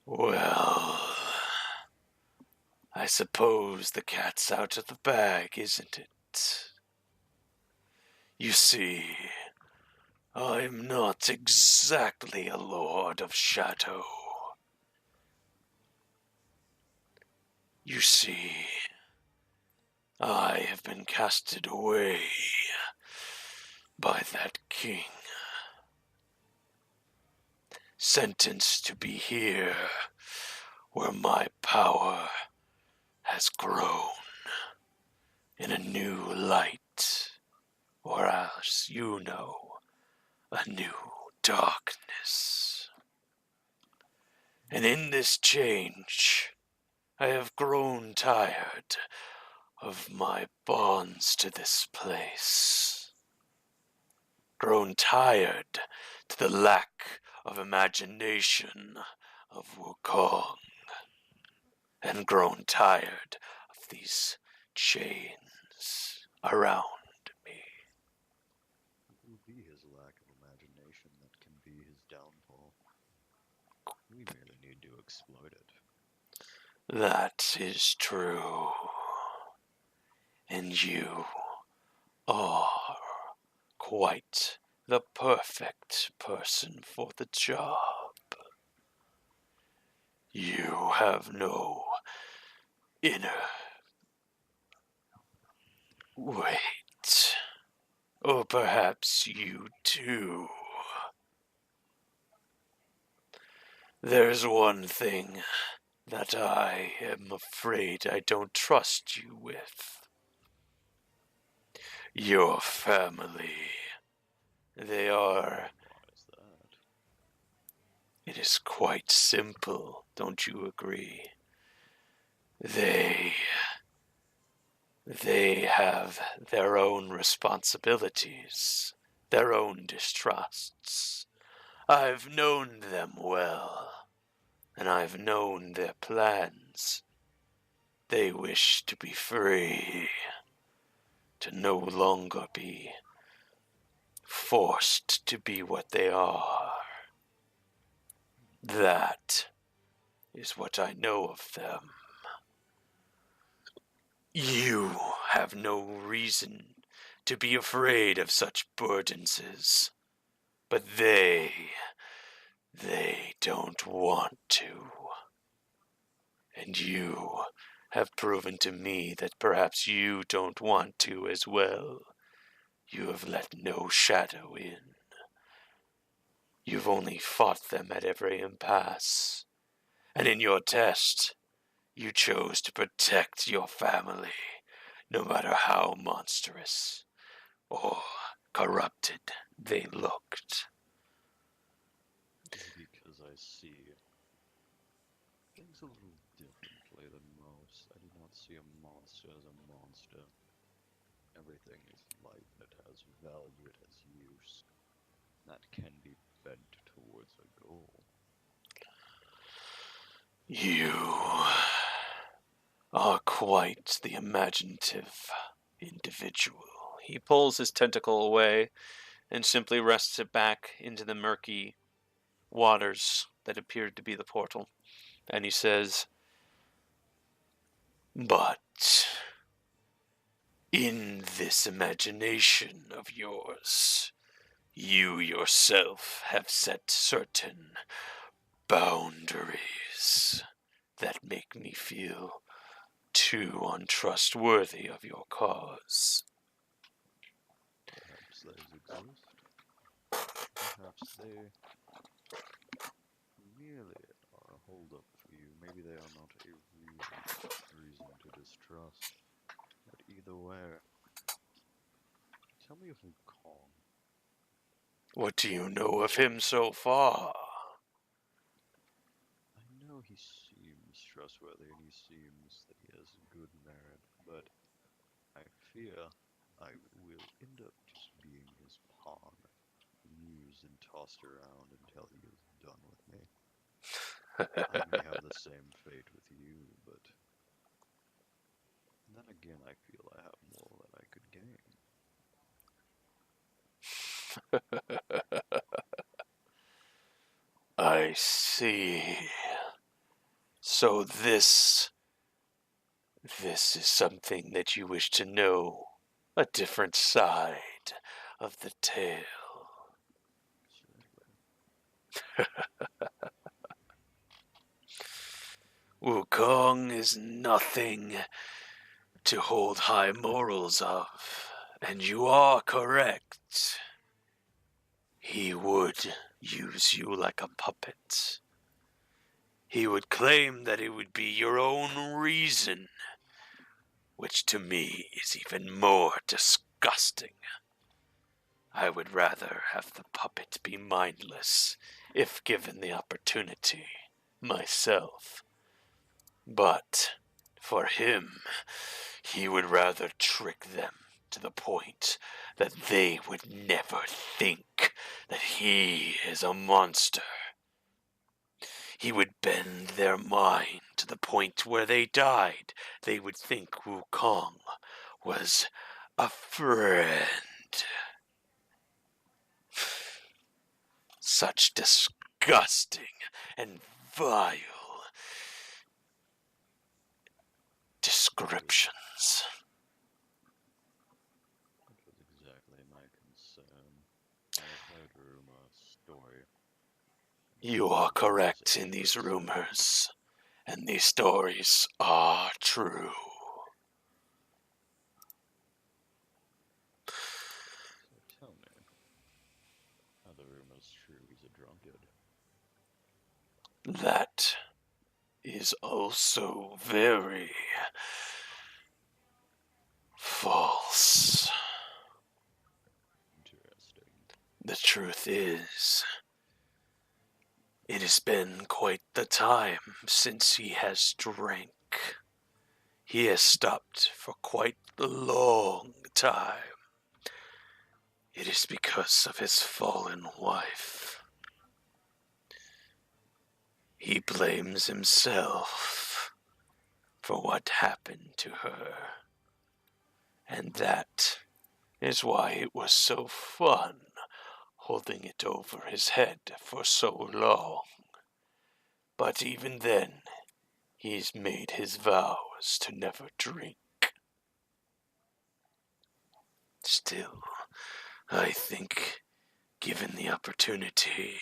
Well, I suppose the cat's out of the bag, isn't it? You see, I'm not exactly a Lord of Shadow. You see, I have been casted away by that king, sentenced to be here where my power has grown in a new light, or as you know, a new darkness. And in this change, I have grown tired of my bonds to this place. Grown tired to the lack of imagination of Wukong. And grown tired of these chains around me. It will be his lack of imagination that can be his downfall. We merely need to exploit it. That is true. And you are quite the perfect person for the job. You have no inner... Wait. Or perhaps you do. There's one thing that I am afraid I don't trust you with. Your family. They are... Why is that? It is quite simple, don't you agree? They have their own responsibilities, their own distrusts. I've known them well, and I've known their plans. They wish to be free, to no longer be forced to be what they are. That is what I know of them. You have no reason to be afraid of such burdens, but they don't want to. And you have proven to me that perhaps you don't want to as well. You have let no shadow in. You've only fought them at every impasse. And in your test, you chose to protect your family, no matter how monstrous or corrupted they looked. Because I see things a little differently than most. I do not see a monster as a monster. everything is light, it has value, it has use. That can be bent towards a goal. You are quite the imaginative individual. He pulls his tentacle away and simply rests it back into the murky waters that appeared to be the portal. And he says, But in this imagination of yours, you yourself have set certain boundaries that make me feel too untrustworthy of your cause. Perhaps those exist. Perhaps they merely are a hold-up for you. Maybe they are not a reason to distrust. But either way, tell me of Kong. What do you know of him so far? I know he seems trustworthy and he seems that he has good merit, but I fear I will end up just being his pawn, used and tossed around until he is done with me. I may have the same fate with you, but then again I feel I have more that I could gain. I see. So this is something that you wish to know, a different side of the tale. Wukong is nothing to hold high morals of, and you are correct. He would use you like a puppet. He would claim that it would be your own reason, which to me is even more disgusting. I would rather have the puppet be mindless, if given the opportunity, myself. But for him, he would rather trick them to the point that they would never think that he is a monster. He would bend their mind to the point where they died. They would think Wukong was a friend. Such disgusting and vile descriptions. That was exactly my concern. I have heard rumor, story. You are correct in these rumors, and these stories are true. So tell me, are the rumors true he's a drunkard? That is also very false. Interesting. The truth is, it has been quite the time since he has drank. He has stopped for quite a long time. It is because of his fallen wife. He blames himself for what happened to her. And that is why it was so fun holding it over his head for so long. But even then, he's made his vows to never drink. Still, I think, given the opportunity,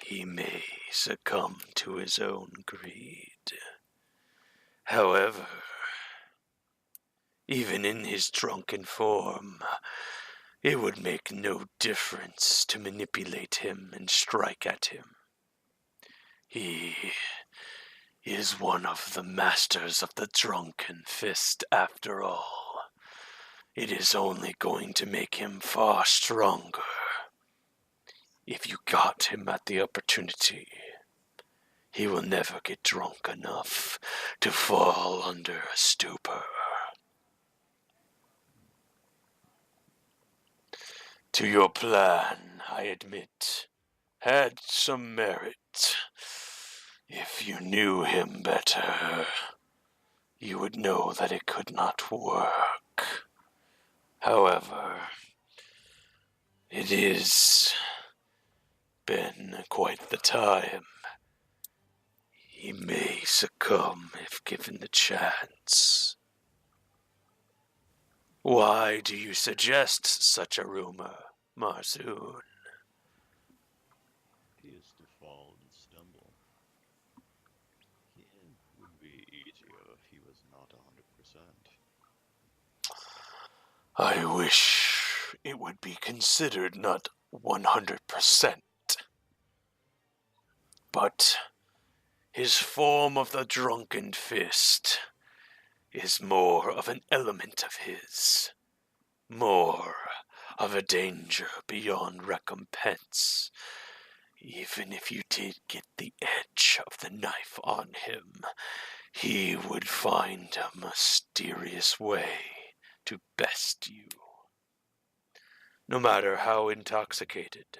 he may succumb to his own greed. However, even in his drunken form, it would make no difference to manipulate him and strike at him. He is one of the masters of the drunken fist after all. It is only going to make him far stronger. If you got him at the opportunity, he will never get drunk enough to fall under a stupor. to your plan, I admit, had some merit. If you knew him better, you would know that it could not work. However, it has been quite the time. He may succumb if given the chance. Why do you suggest such a rumor, Marzun? He is to fall and stumble. It would be easier if he was not 100%. I wish it would be considered not 100%. But his form of the drunken fist is more of an element of his, more of a danger beyond recompense. Even if you did get the edge of the knife on him, he would find a mysterious way to best you. No matter how intoxicated,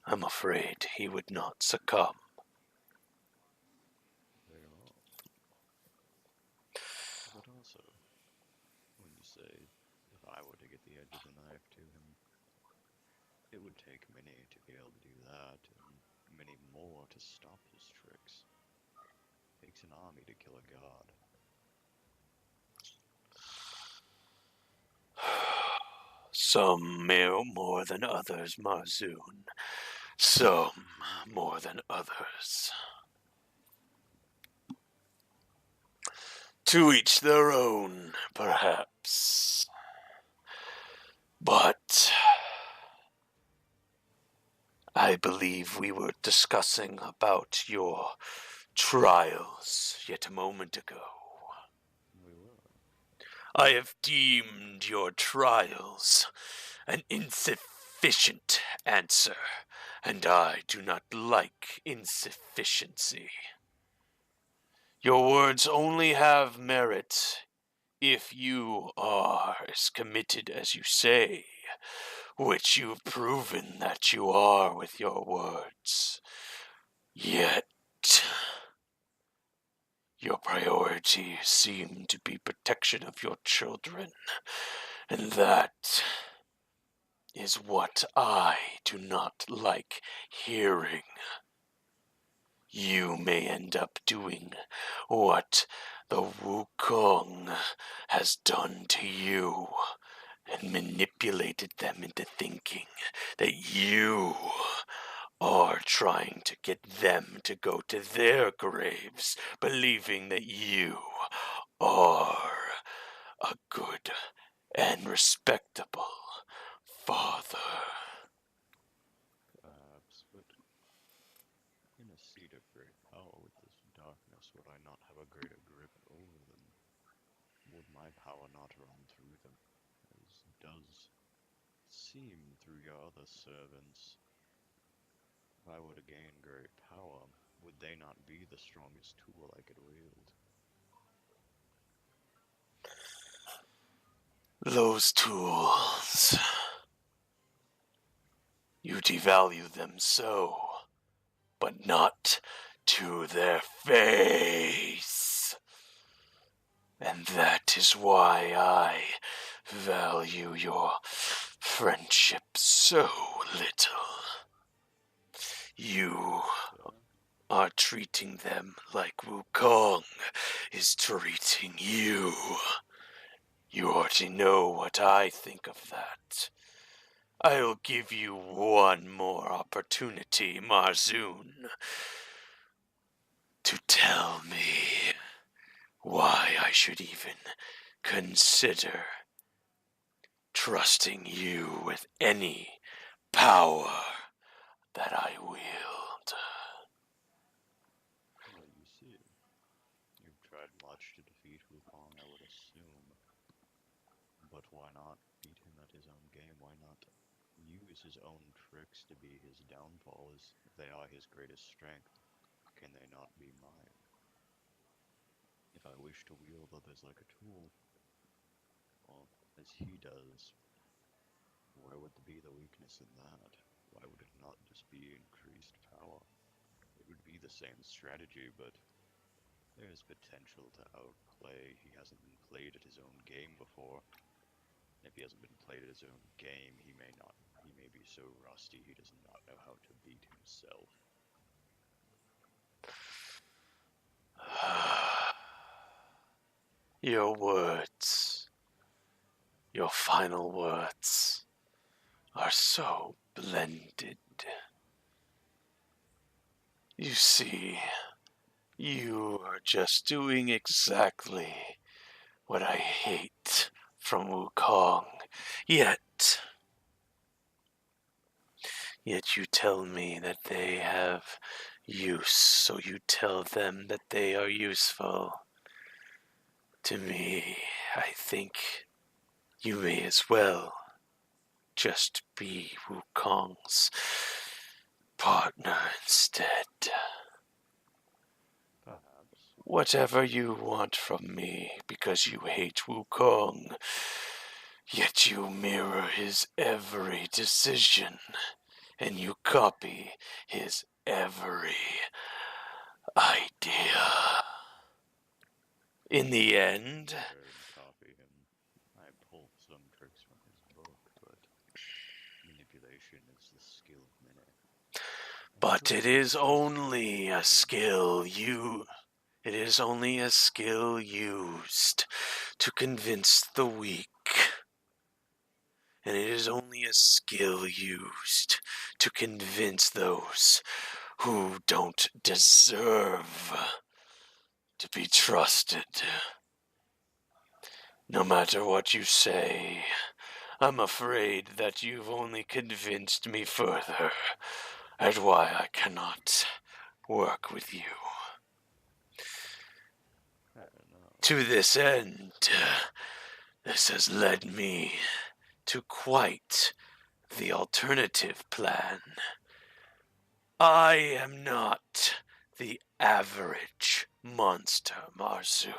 I'm afraid he would not succumb. Very well. But also, when you say, if I were to get the edge of the knife to him, it would take many to be able to do that, and many more to stop his tricks. It takes an army to kill a god. Some more than others, Marzun. Some more than others. To each their own, perhaps. But I believe we were discussing about your trials yet a moment ago. We were. I have deemed your trials an insufficient answer, and I do not like insufficiency. Your words only have merit if you are as committed as you say, which you've proven that you are with your words. Yet, your priorities seem to be protection of your children, and that is what I do not like hearing. You may end up doing what the Wukong has done to you and manipulated them into thinking that you are trying to get them to go to their graves, believing that you are a good and respectable father. Perhaps, but in a seat of great power with this darkness, would I not have a greater grip over them? Would my power not run through them, as does seem through your other servants? If I were to gain great power, would they not be the strongest tool I could wield? Those tools, you devalue them so, but not to their face. And that is why I value your friendship so little. You are treating them like Wukong is treating you. You already know what I think of that. I'll give you one more opportunity, Marzun, to tell me why I should even consider trusting you with any power that I wield. Well, you see, you've tried much to defeat Wukong, I would assume. But why not beat him at his own game? Why not use his own tricks to be his downfalls? If they are his greatest strength, can they not be mine? If I wish to wield others like a tool, well, as he does, where would be the weakness in that? Why would it not just be increased power? It would be the same strategy, but there's potential to outplay. He hasn't been played at his own game before. If he hasn't been played at his own game, he may be so rusty he does not know how to beat himself. Your words, your final words, are so blended. You see, you are just doing exactly what I hate from Wukong. Yet you tell me that they have use, so you tell them that they are useful. To me, I think you may as well just be Wukong's partner instead. Perhaps. Whatever you want from me, because you hate Wukong, yet you mirror his every decision, and you copy his every idea. In the end, Copy him. I pull some tricks from his book, but manipulation is the skill of many. but it is only a skill used to convince the weak. And it is only a skill used to convince those who don't deserve to be trusted. No matter what you say, I'm afraid that you've only convinced me further at why I cannot work with you. I don't know. To this end, this has led me to quite the alternative plan. I am not the average monster, Marzun.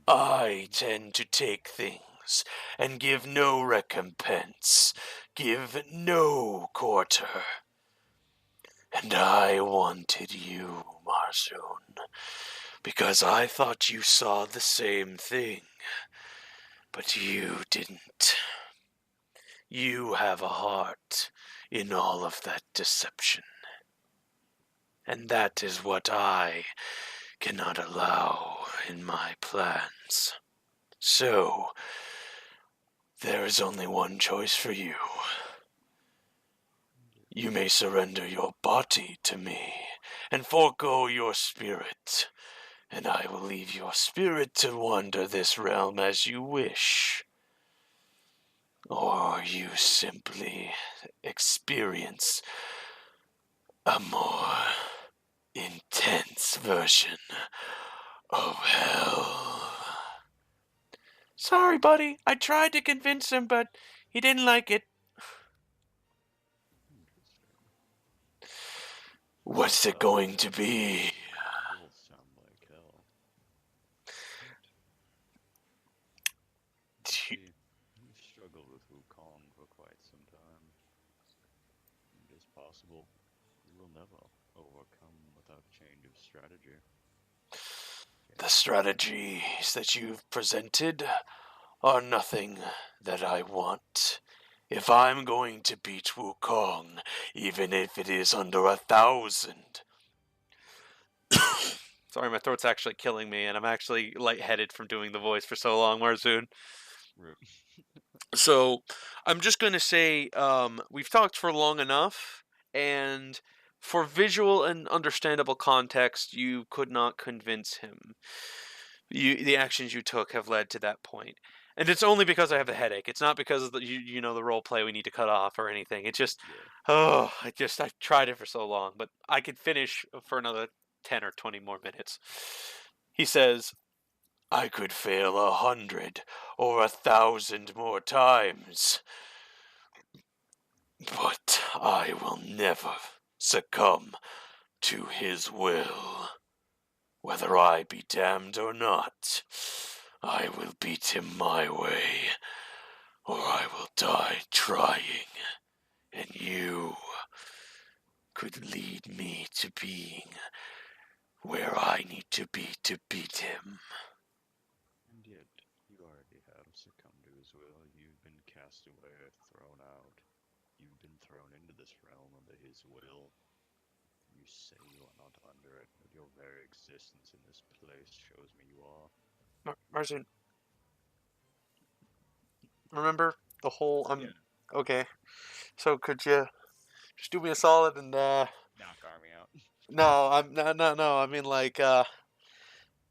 I tend to take things and give no recompense, give no quarter. And I wanted you, Marzun, because I thought you saw the same thing, but you didn't. You have a heart in all of that deception. And that is what I cannot allow in my plans. So, there is only one choice for you. You may surrender your body to me and forego your spirit, and I will leave your spirit to wander this realm as you wish. Or you simply experience a more intense version of hell. Sorry, buddy. I tried to convince him, but he didn't like it. What's it going to be? Both sound like hell. You've struggled with Wukong for quite some time. It is possible you will never overcome without a change of strategy. The strategies that you've presented are nothing that I want. If I'm going to beat Wukong, even if it is under 1,000. Sorry, my throat's actually killing me, and I'm actually lightheaded from doing the voice for so long, Marzun. Rip. So, I'm just going to say, we've talked for long enough, and for visual and understandable context, you could not convince him. The actions you took have led to that point. And it's only because I have a headache. It's not because of the role play we need to cut off or anything. It's just, I've tried it for so long, but I could finish for another 10 or 20 more minutes. He says, I could fail 100 or 1,000 more times, but I will never succumb to his will. Whether I be damned or not, I will beat him my way, or I will die trying, and you could lead me to being where I need to be to beat him. And yet, you already have succumbed to his will. You've been cast away, thrown out. You've been thrown into this realm under his will. You say you are not under it, but your very existence in this place shows me you are. Marzun, remember the whole... Yeah. Okay. So could you just do me a solid and, Knock Army out. No, no. I mean, like,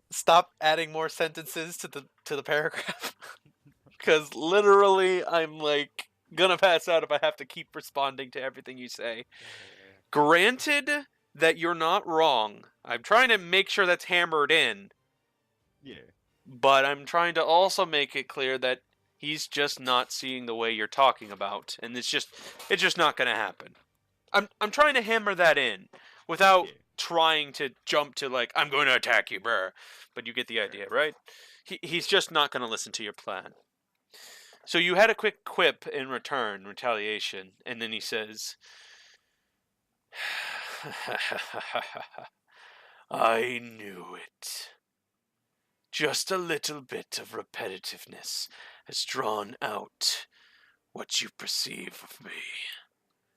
stop adding more sentences to the paragraph. Because literally, I'm, like, gonna pass out if I have to keep responding to everything you say. Granted that you're not wrong. I'm trying to make sure that's hammered in. Yeah. But I'm trying to also make it clear that he's just not seeing the way you're talking about. And it's just not gonna happen. I'm trying to hammer that in without trying to jump to, like, I'm going to attack you, bruh. But you get the idea, right? He's just not going to listen to your plan. So you had a quick quip in return, retaliation, and then he says, I knew it. Just a little bit of repetitiveness has drawn out what you perceive of me.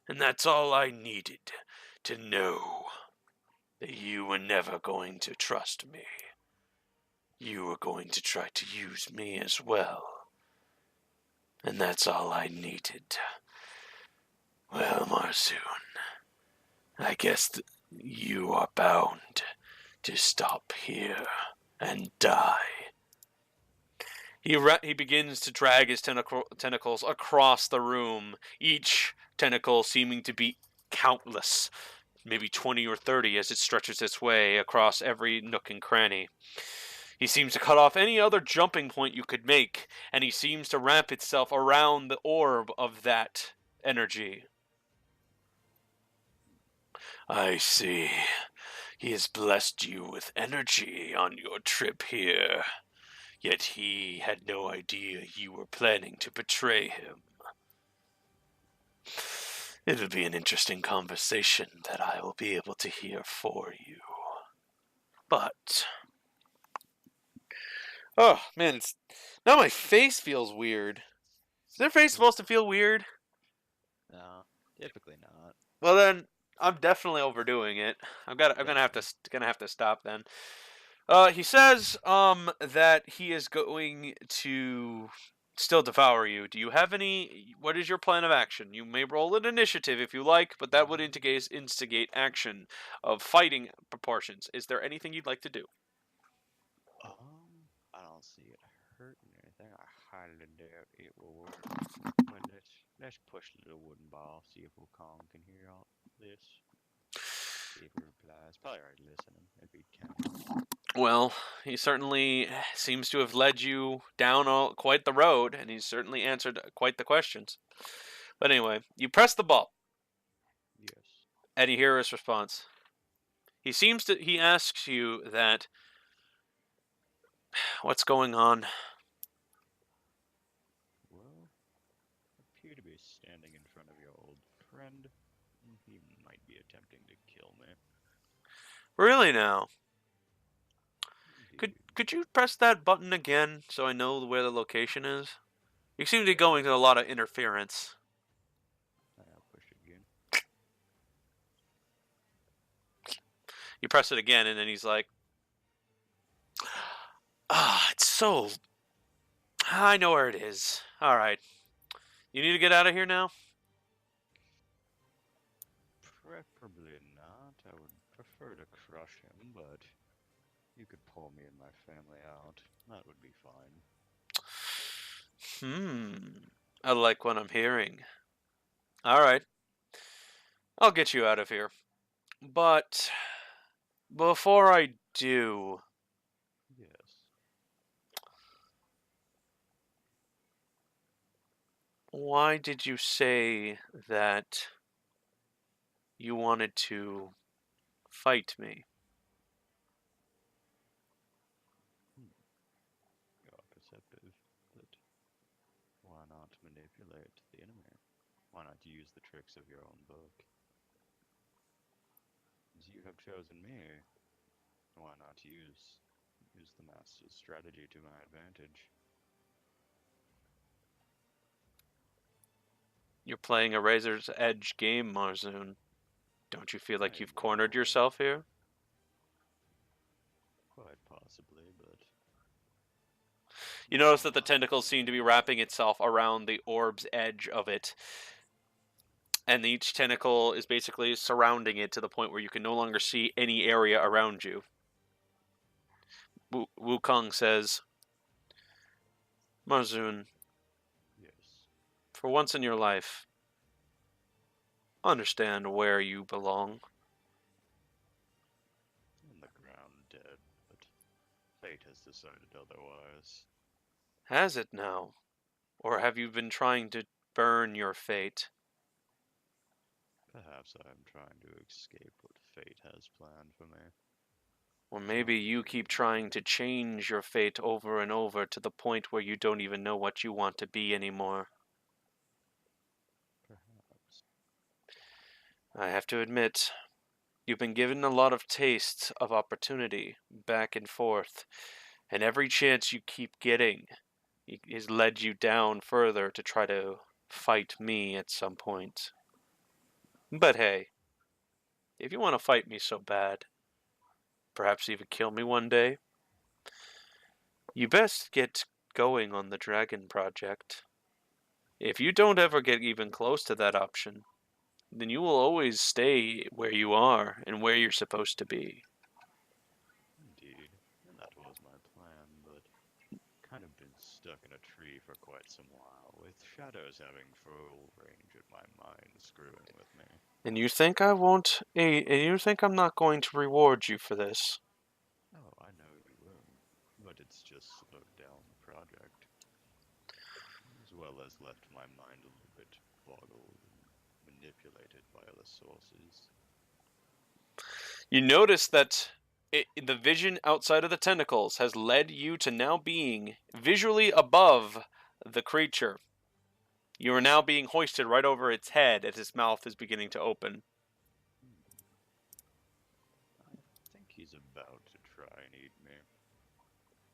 And that's all I needed to know. That you were never going to trust me. You were going to try to use me as well. And that's all I needed. Well, Marzun, I guess you are bound to stop here and die. He begins to drag his tentacles across the room, each tentacle seeming to be countless, maybe 20 or 30 as it stretches its way across every nook and cranny. He seems to cut off any other jumping point you could make, and he seems to wrap itself around the orb of that energy. I see. He has blessed you with energy on your trip here. Yet he had no idea you were planning to betray him. It'll be an interesting conversation that I will be able to hear for you. But... oh, man, now my face feels weird. Is their face supposed to feel weird? No, typically not. Well then, I'm definitely overdoing it. I'm gonna have to stop then. He says that he is going to still devour you. Do you have any? What is your plan of action? You may roll an initiative if you like, but that would instigate action of fighting proportions. Is there anything you'd like to do? I don't see it hurting anything. I highly doubt it will work. Well, let's push the little wooden ball. See if Wukong can hear all this. See if he replies. Probably already listening. It'd be kind. Well, he certainly seems to have led you down quite the road, and he's certainly answered quite the questions. But anyway, you press the ball. Yes. And you hear his response. He asks you that, what's going on? Well, I appear to be standing in front of your old friend. He might be attempting to kill me. Really now? Could you press that button again so I know where the location is? You seem to be going to a lot of interference. I'll push it again. You press it again, and then he's like, it's so... I know where it is. Alright. You need to get out of here now? Preferably not. I would prefer to crush him, but you could pull me and my family out. That would be fine. I like what I'm hearing. Alright. I'll get you out of here. But before I do... Yes. Why did you say that you wanted to fight me? You are perceptive, but why not? not manipulate the enemy? Why not use the tricks of your own book? As you have chosen me, why not use the master's strategy to my advantage? You're playing a razor's edge game, Marzun. Don't you feel like I you've cornered know, yourself here? quite possibly, but You notice that the tentacles seem to be wrapping itself around the orb's edge of it, and each tentacle is basically surrounding it to the point where you can no longer see any area around you. Wukong says, Marzun, yes, for once in your life, understand where you belong. on the ground dead, but fate has decided otherwise. Has it now? Or have you been trying to burn your fate? Perhaps I am trying to escape what fate has planned for me. Or maybe you keep trying to change your fate over and over to the point where you don't even know what you want to be anymore. Perhaps. I have to admit, you've been given a lot of tastes of opportunity back and forth, and every chance you keep getting has led you down further to try to fight me at some point. But hey, if you want to fight me so bad, perhaps even kill me one day, you best get going on the Dragon Project. If you don't ever get even close to that option, then you will always stay where you are and where you're supposed to be. Indeed, and that was my plan, but kind of been stuck in a tree for quite some while, with shadows having full range of my mind screwing with me. And you think I won't? And you think I'm not going to reward you for this? Oh, I know you will, but it's just slowed down the project, as well as left my mind a little bit boggled and manipulated by other sources. You notice that the vision outside of the tentacles has led you to now being visually above the creature. You are now being hoisted right over its head as its mouth is beginning to open. I think he's about to try and eat me.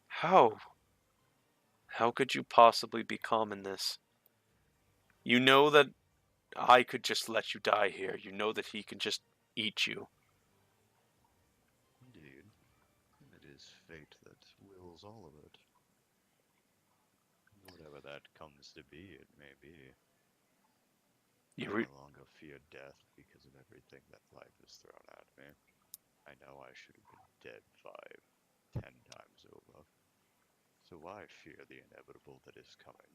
How? How could you possibly be calm in this? You know that I could just let you die here. You know that he can just eat you. Indeed, it is fate that wills all of it. Whatever that comes to be, it may be. I no longer fear death because of everything that life has thrown at me. I know I should have been dead 5, 10 times over. So why fear the inevitable that is coming?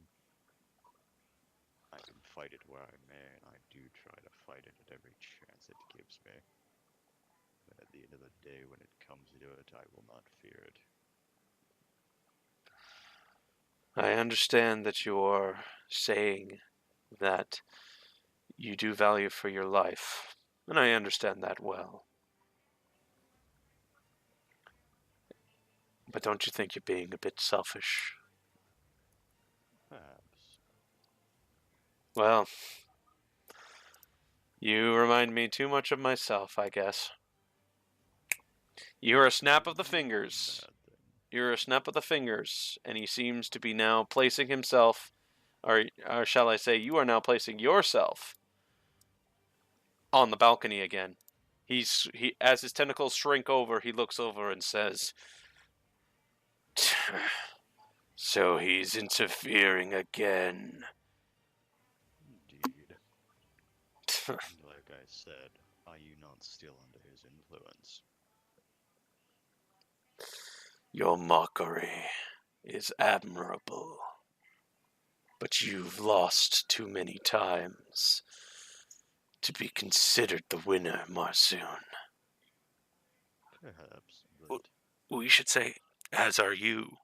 I can fight it where I may, and I do try to fight it at every chance it gives me. But at the end of the day, when it comes to it, I will not fear it. I understand that you are saying that you do value for your life, and I understand that well. But don't you think you're being a bit selfish? Perhaps. Well, you remind me too much of myself, I guess. You are a snap of the fingers. You're a snap of the fingers, and he seems to be now placing himself, or shall I say, you are now placing yourself on the balcony again. As his tentacles shrink over, he looks over and says, "So he's interfering again." Indeed. Like I said, are you not still under his influence? Your mockery is admirable, but you've lost too many times to be considered the winner, Marzun. Perhaps, but We should say, as are you,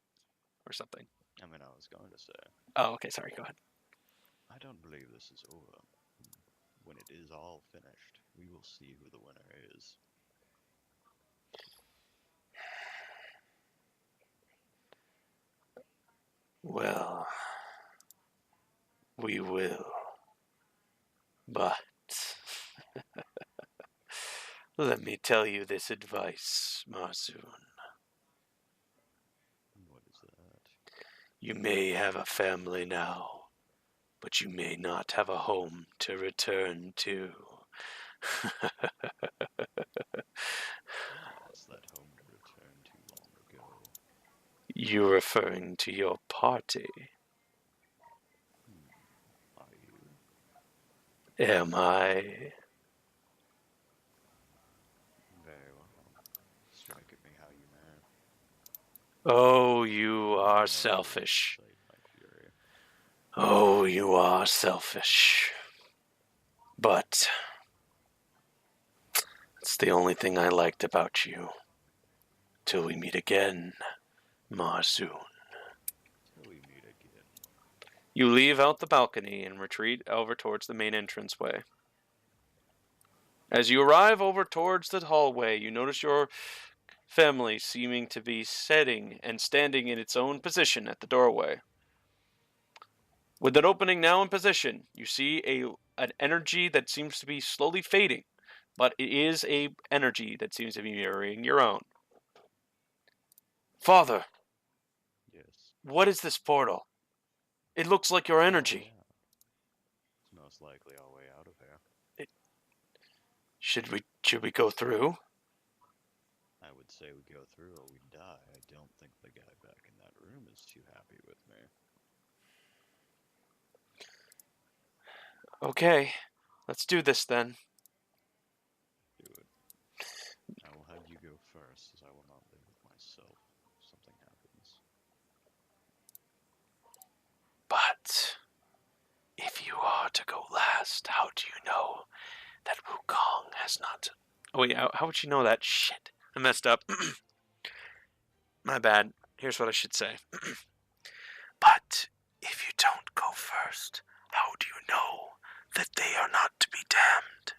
or something. I mean, I was going to say, Oh, okay, sorry, go ahead. I don't believe this is over. When it is all finished, we will see who the winner is. Well, We will. But let me tell you this advice, Marzun. What is that? You may have a family now, but you may not have a home to return to. Lost that home to return to long ago. You're referring to your party. Are you? Am I? Very well. Strike at me how you may. Oh, you are No, selfish. incite my fury. Oh, you are selfish. But it's the only thing I liked about you. Till we meet again, Marzun. Till we meet again. You leave out the balcony and retreat over towards the main entranceway. As you arrive over towards the hallway, you notice your family seeming to be sitting and standing in its own position at the doorway. With it opening now in position, you see an energy that seems to be slowly fading, but it is a energy that seems to be mirroring your own. Father, Yes. what is this portal? It looks like your energy. Oh, yeah. It's most likely our way out of here. Should we go through? I would say we go through or we die. I don't think the guy back in that room is too happy with me. Okay, let's do this then. Do it. I will have you go first, as I will not live with myself if something happens. But if you are to go last, how do you know that Wukong has not? Oh wait, how would you know that? Shit, I messed up. My bad. Here's what I should say. But if you don't go first, how do you know that they are not to be damned?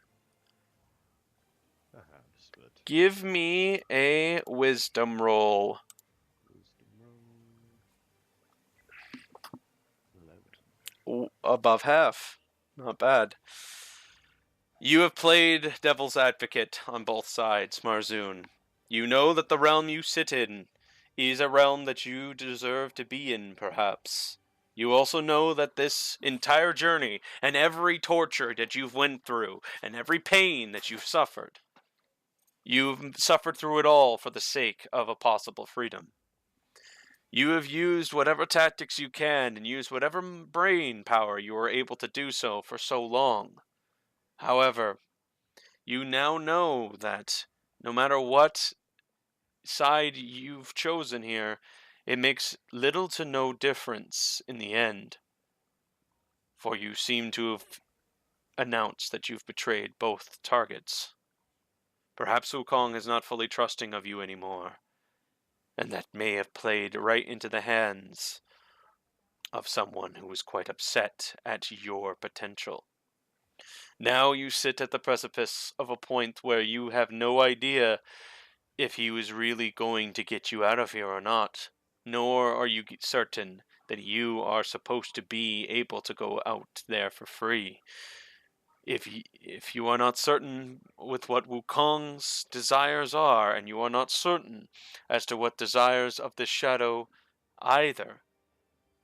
Perhaps, but Give me a wisdom roll. wisdom roll 11. Above half. Not bad. You have played devil's advocate on both sides, Marzun. You know that the realm you sit in is a realm that you deserve to be in, perhaps. You also know that this entire journey and every torture that you've went through and every pain that you've suffered through it all for the sake of a possible freedom. You have used whatever tactics you can and used whatever brain power you were able to do so for so long. However, you now know that no matter what side you've chosen here, it makes little to no difference in the end. For you seem to have announced that you've betrayed both targets. Perhaps Wukong is not fully trusting of you anymore, and that may have played right into the hands of someone who was quite upset at your potential. Now you sit at the precipice of a point where you have no idea if he was really going to get you out of here or not, nor are you certain that you are supposed to be able to go out there for free. If you are not certain with what Wukong's desires are, and you are not certain as to what desires of the shadow either,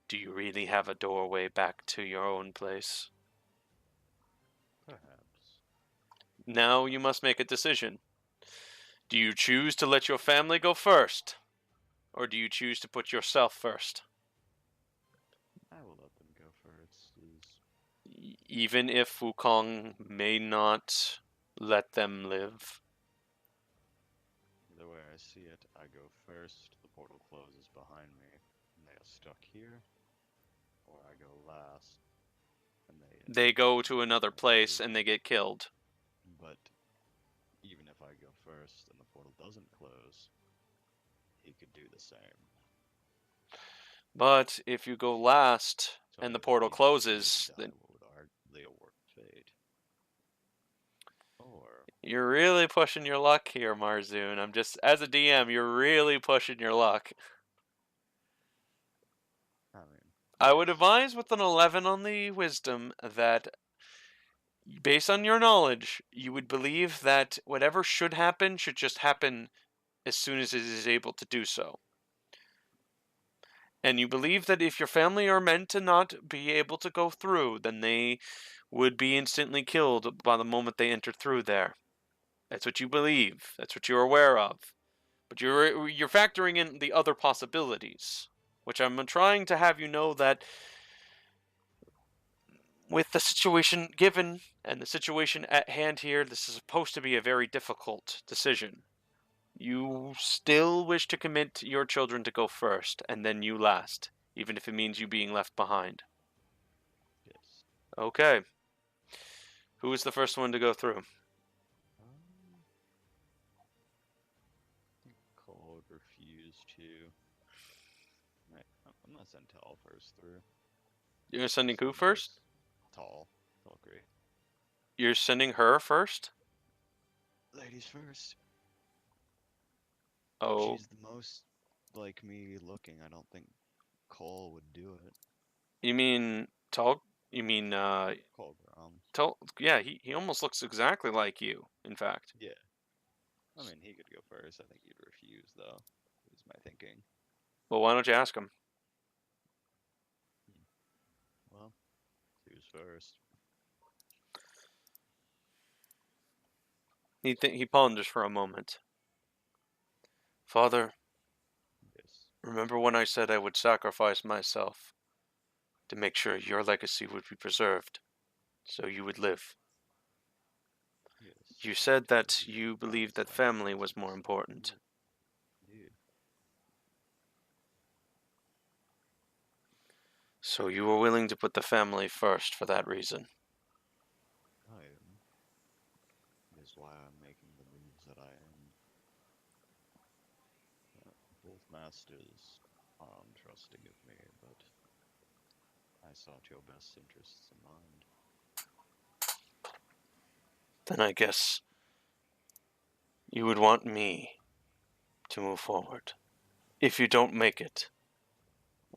do you really have a doorway back to your own place? Perhaps. Now you must make a decision. Do you choose to let your family go first? Or do you choose to put yourself first? I will let them go first, as Even if Wukong may not let them live? the way I see it, I go first, the portal closes behind me, and they are stuck here, or I go last, and They go to another place and they get killed. But even if I go first and the portal doesn't close, he could do the same. But if you go last So and the if portal he closes, died, then what would our Leo work fate? Or you're really pushing your luck here, Marzun. I'm just, as a DM, you're really pushing your luck. I mean, I would advise with an 11 on the wisdom that, based on your knowledge, you would believe that whatever should happen should just happen as soon as it is able to do so. And you believe that if your family are meant to not be able to go through, then they would be instantly killed by the moment they entered through there. That's what you believe. That's what you're aware of. But you're factoring in the other possibilities, which I'm trying to have you know that with the situation given and the situation at hand here, this is supposed to be a very difficult decision. You still wish to commit your children to go first, and then you last, even if it means you being left behind. Yes. Okay. Who is the first one to go through? I think Cole would refuse to. I'm gonna send Tall first through. You're sending who Seems first? Tall. Tall, great. You're sending her first? Ladies first. Oh, She's the most like me looking. I don't think Cole would do it. you mean Tall? You mean, Cole, Tall? Yeah, he almost looks exactly like you, in fact. yeah. I mean, he could go first. I think he'd refuse, though. Is my thinking. Well, why don't you ask him? Well, who's first? He ponders for a moment. Father, Yes. remember when I said I would sacrifice myself to make sure your legacy would be preserved, so you would live? Yes. You said that you believed that family was more important. Indeed. So you were willing to put the family first for that reason. I am. Is why I'm making the moves that I am. Both masters are untrusting of me, but I sought your best interests in mind. Then I guess you would want me to move forward. If you don't make it,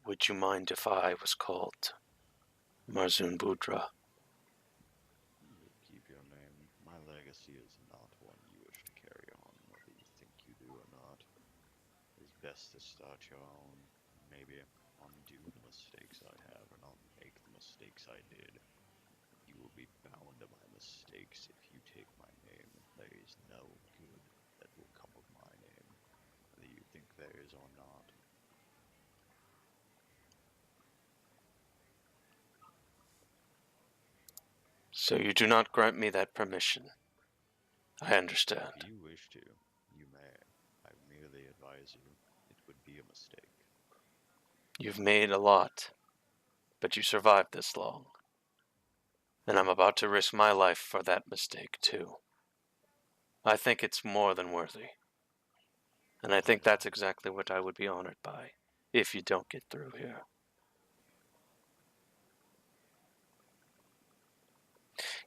would you mind if I was called Marzun Budhra? You keep your name. My legacy is not one you wish to carry on, whether you think you do or not. It's best to start your own. Maybe undo the mistakes I have, or not make the mistakes I did. You will be bound to my mistakes if you take my name. There is no good that will come of my name, whether you think there is or not. So you do not grant me that permission. I understand. If you wish to, you may. I merely advise you, it would be a mistake. You've made a lot, but you survived this long. And I'm about to risk my life for that mistake, too. I think it's more than worthy. And I think that's exactly what I would be honored by, if you don't get through here.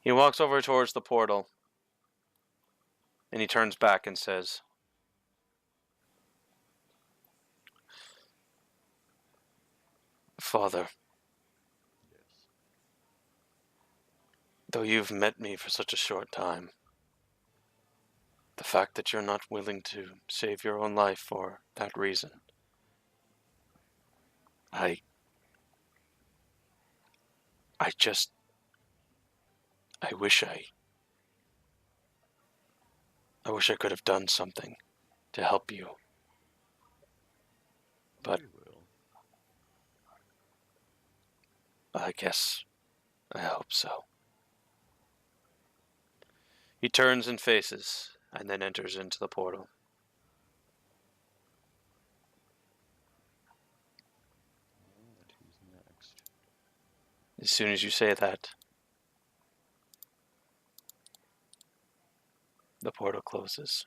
He walks over towards the portal, and he turns back and says, Father, Yes. though you've met me for such a short time, the fact that you're not willing to save your own life for that reason, I wish I could have done something to help you. But You will. I guess I hope so. He turns and faces, and then enters into the portal. Alright, who's next? As soon as you say that, the portal closes.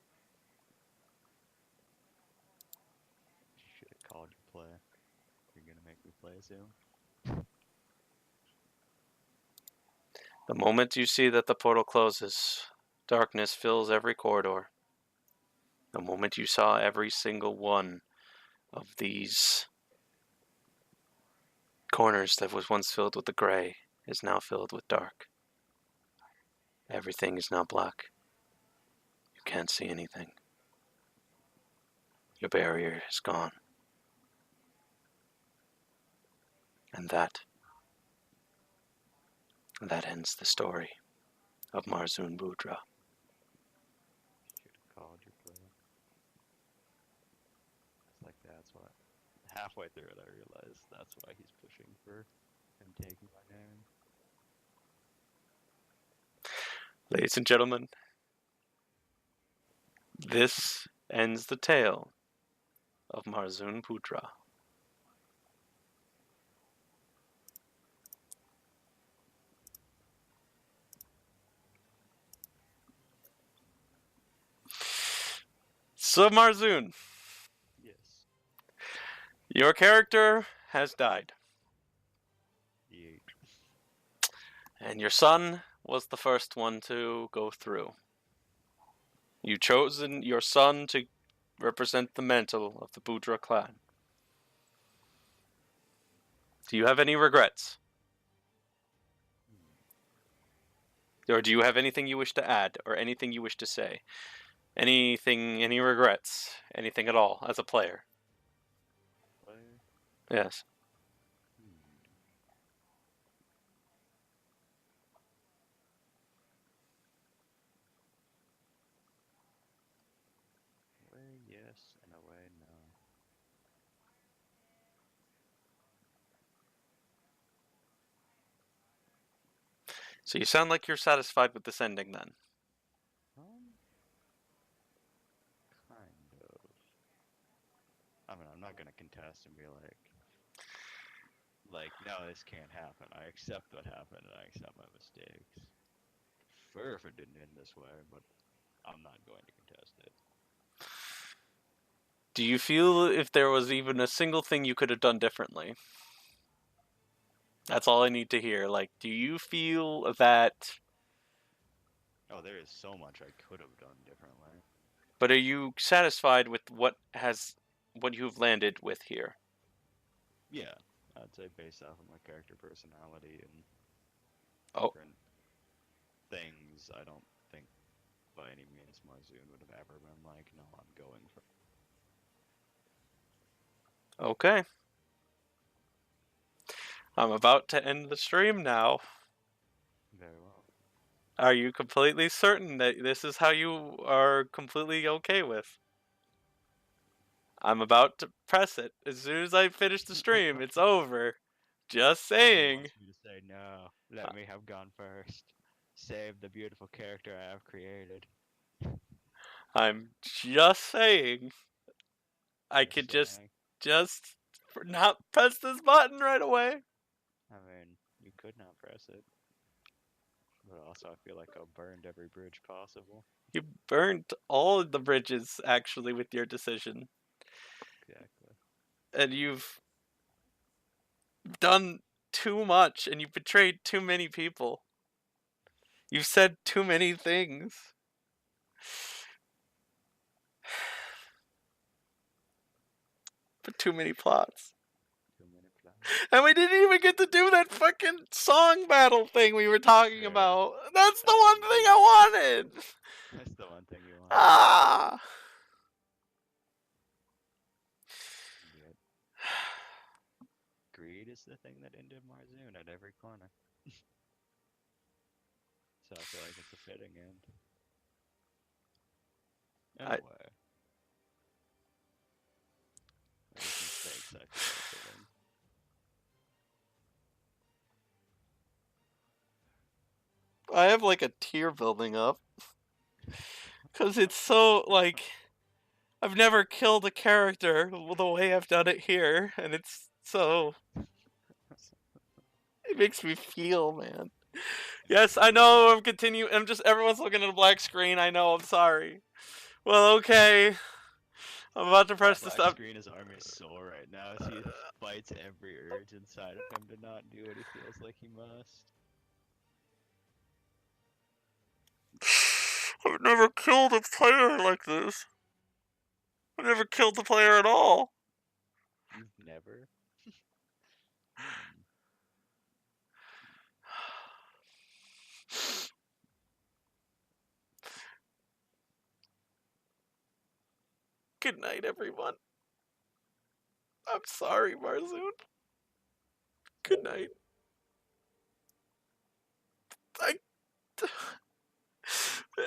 Should have called you play. You're gonna make me play soon? The moment you see that the portal closes, darkness fills every corridor. The moment you saw every single one of these corners that was once filled with the gray is now filled with dark. Everything is now black. You can't see anything. Your barrier is gone. And that ends the story of Marzun Budhra. Should have called your player. It's like that's why. Halfway through it, I realized that's why he's pushing for him taking my name. Ladies and gentlemen, this ends the tale of Marzun Budhra. So Marzun, Yes. your character has died, Yeet. and your son was the first one to go through. You chosen your son to represent the mantle of the Budhra clan. Do you have any regrets? Or do you have anything you wish to add, or anything you wish to say? Anything, any regrets? Anything at all, as a player? Player? Yes. Way yes, and a way no. So you sound like you're satisfied with this ending, then. Kind of. I mean, I'm not gonna contest and be like, no, this can't happen. I accept what happened and I accept my mistakes. Prefer if it didn't end this way, but I'm not going to contest it. Do you feel if there was even a single thing you could have done differently? That's all I need to hear. Like, do you feel that... Oh, there is so much I could have done differently. But are you satisfied with what you've landed with here? Yeah, I'd say based off of my character personality and Oh. different things, I don't think by any means Marzun would have ever been like, no, I'm going for. Okay. I'm about to end the stream now. Very well. Are you completely certain that this is how you are completely okay with? I'm about to press it. As soon as I finish the stream, it's over. Just saying. Wants me to say no. Let me have gone first. Save the beautiful character I have created. I'm just saying. I could saying. just not press this button right away. I mean, you could not press it. But also, I feel like I've burned every bridge possible. You burnt all of the bridges, actually, with your decision. Exactly. And you've done too much, and you've betrayed too many people. You've said too many things. But too many plots. Too many plans. And we didn't even get to do that fucking song battle thing we were talking Sure. about. That's the one thing I wanted. That's the one thing you want. Ah. Yet. Greed is the thing that ended Marzun at every corner. So I feel like it's a fitting end. In a way. There's mistakes I feel like fitting. I have like a tear building up. Because it's so, like, I've never killed a character the way I've done it here. And it's so... It makes me feel, man. Yes, I know, I'm just, everyone's looking at a black screen, I know, I'm sorry. Well, okay. I'm about to press the Black stop. screen is arm is sore right now as he fights every urge inside of him to not do what he feels like he must. I've never killed a player like this. I've never killed a player at all. You've never? Good night, everyone. I'm sorry, Marzun. Good night.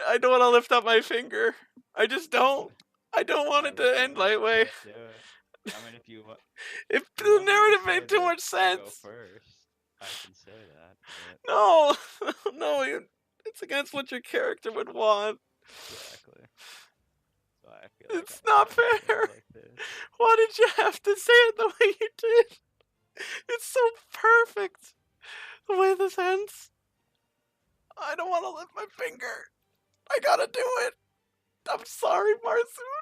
I don't want to lift up my finger. I just don't. I don't want it to end lightway. Do it. I mean, if you If you the want me to narrative say made too that much you go sense. first, I can say that. But No, no, it's against what your character would want. exactly. So I feel like It's I not say things fair. like this. Why did you have to say it the way you did? It's so perfect. The way this ends. I don't want to lift my finger. I gotta do it. I'm sorry, Marzun.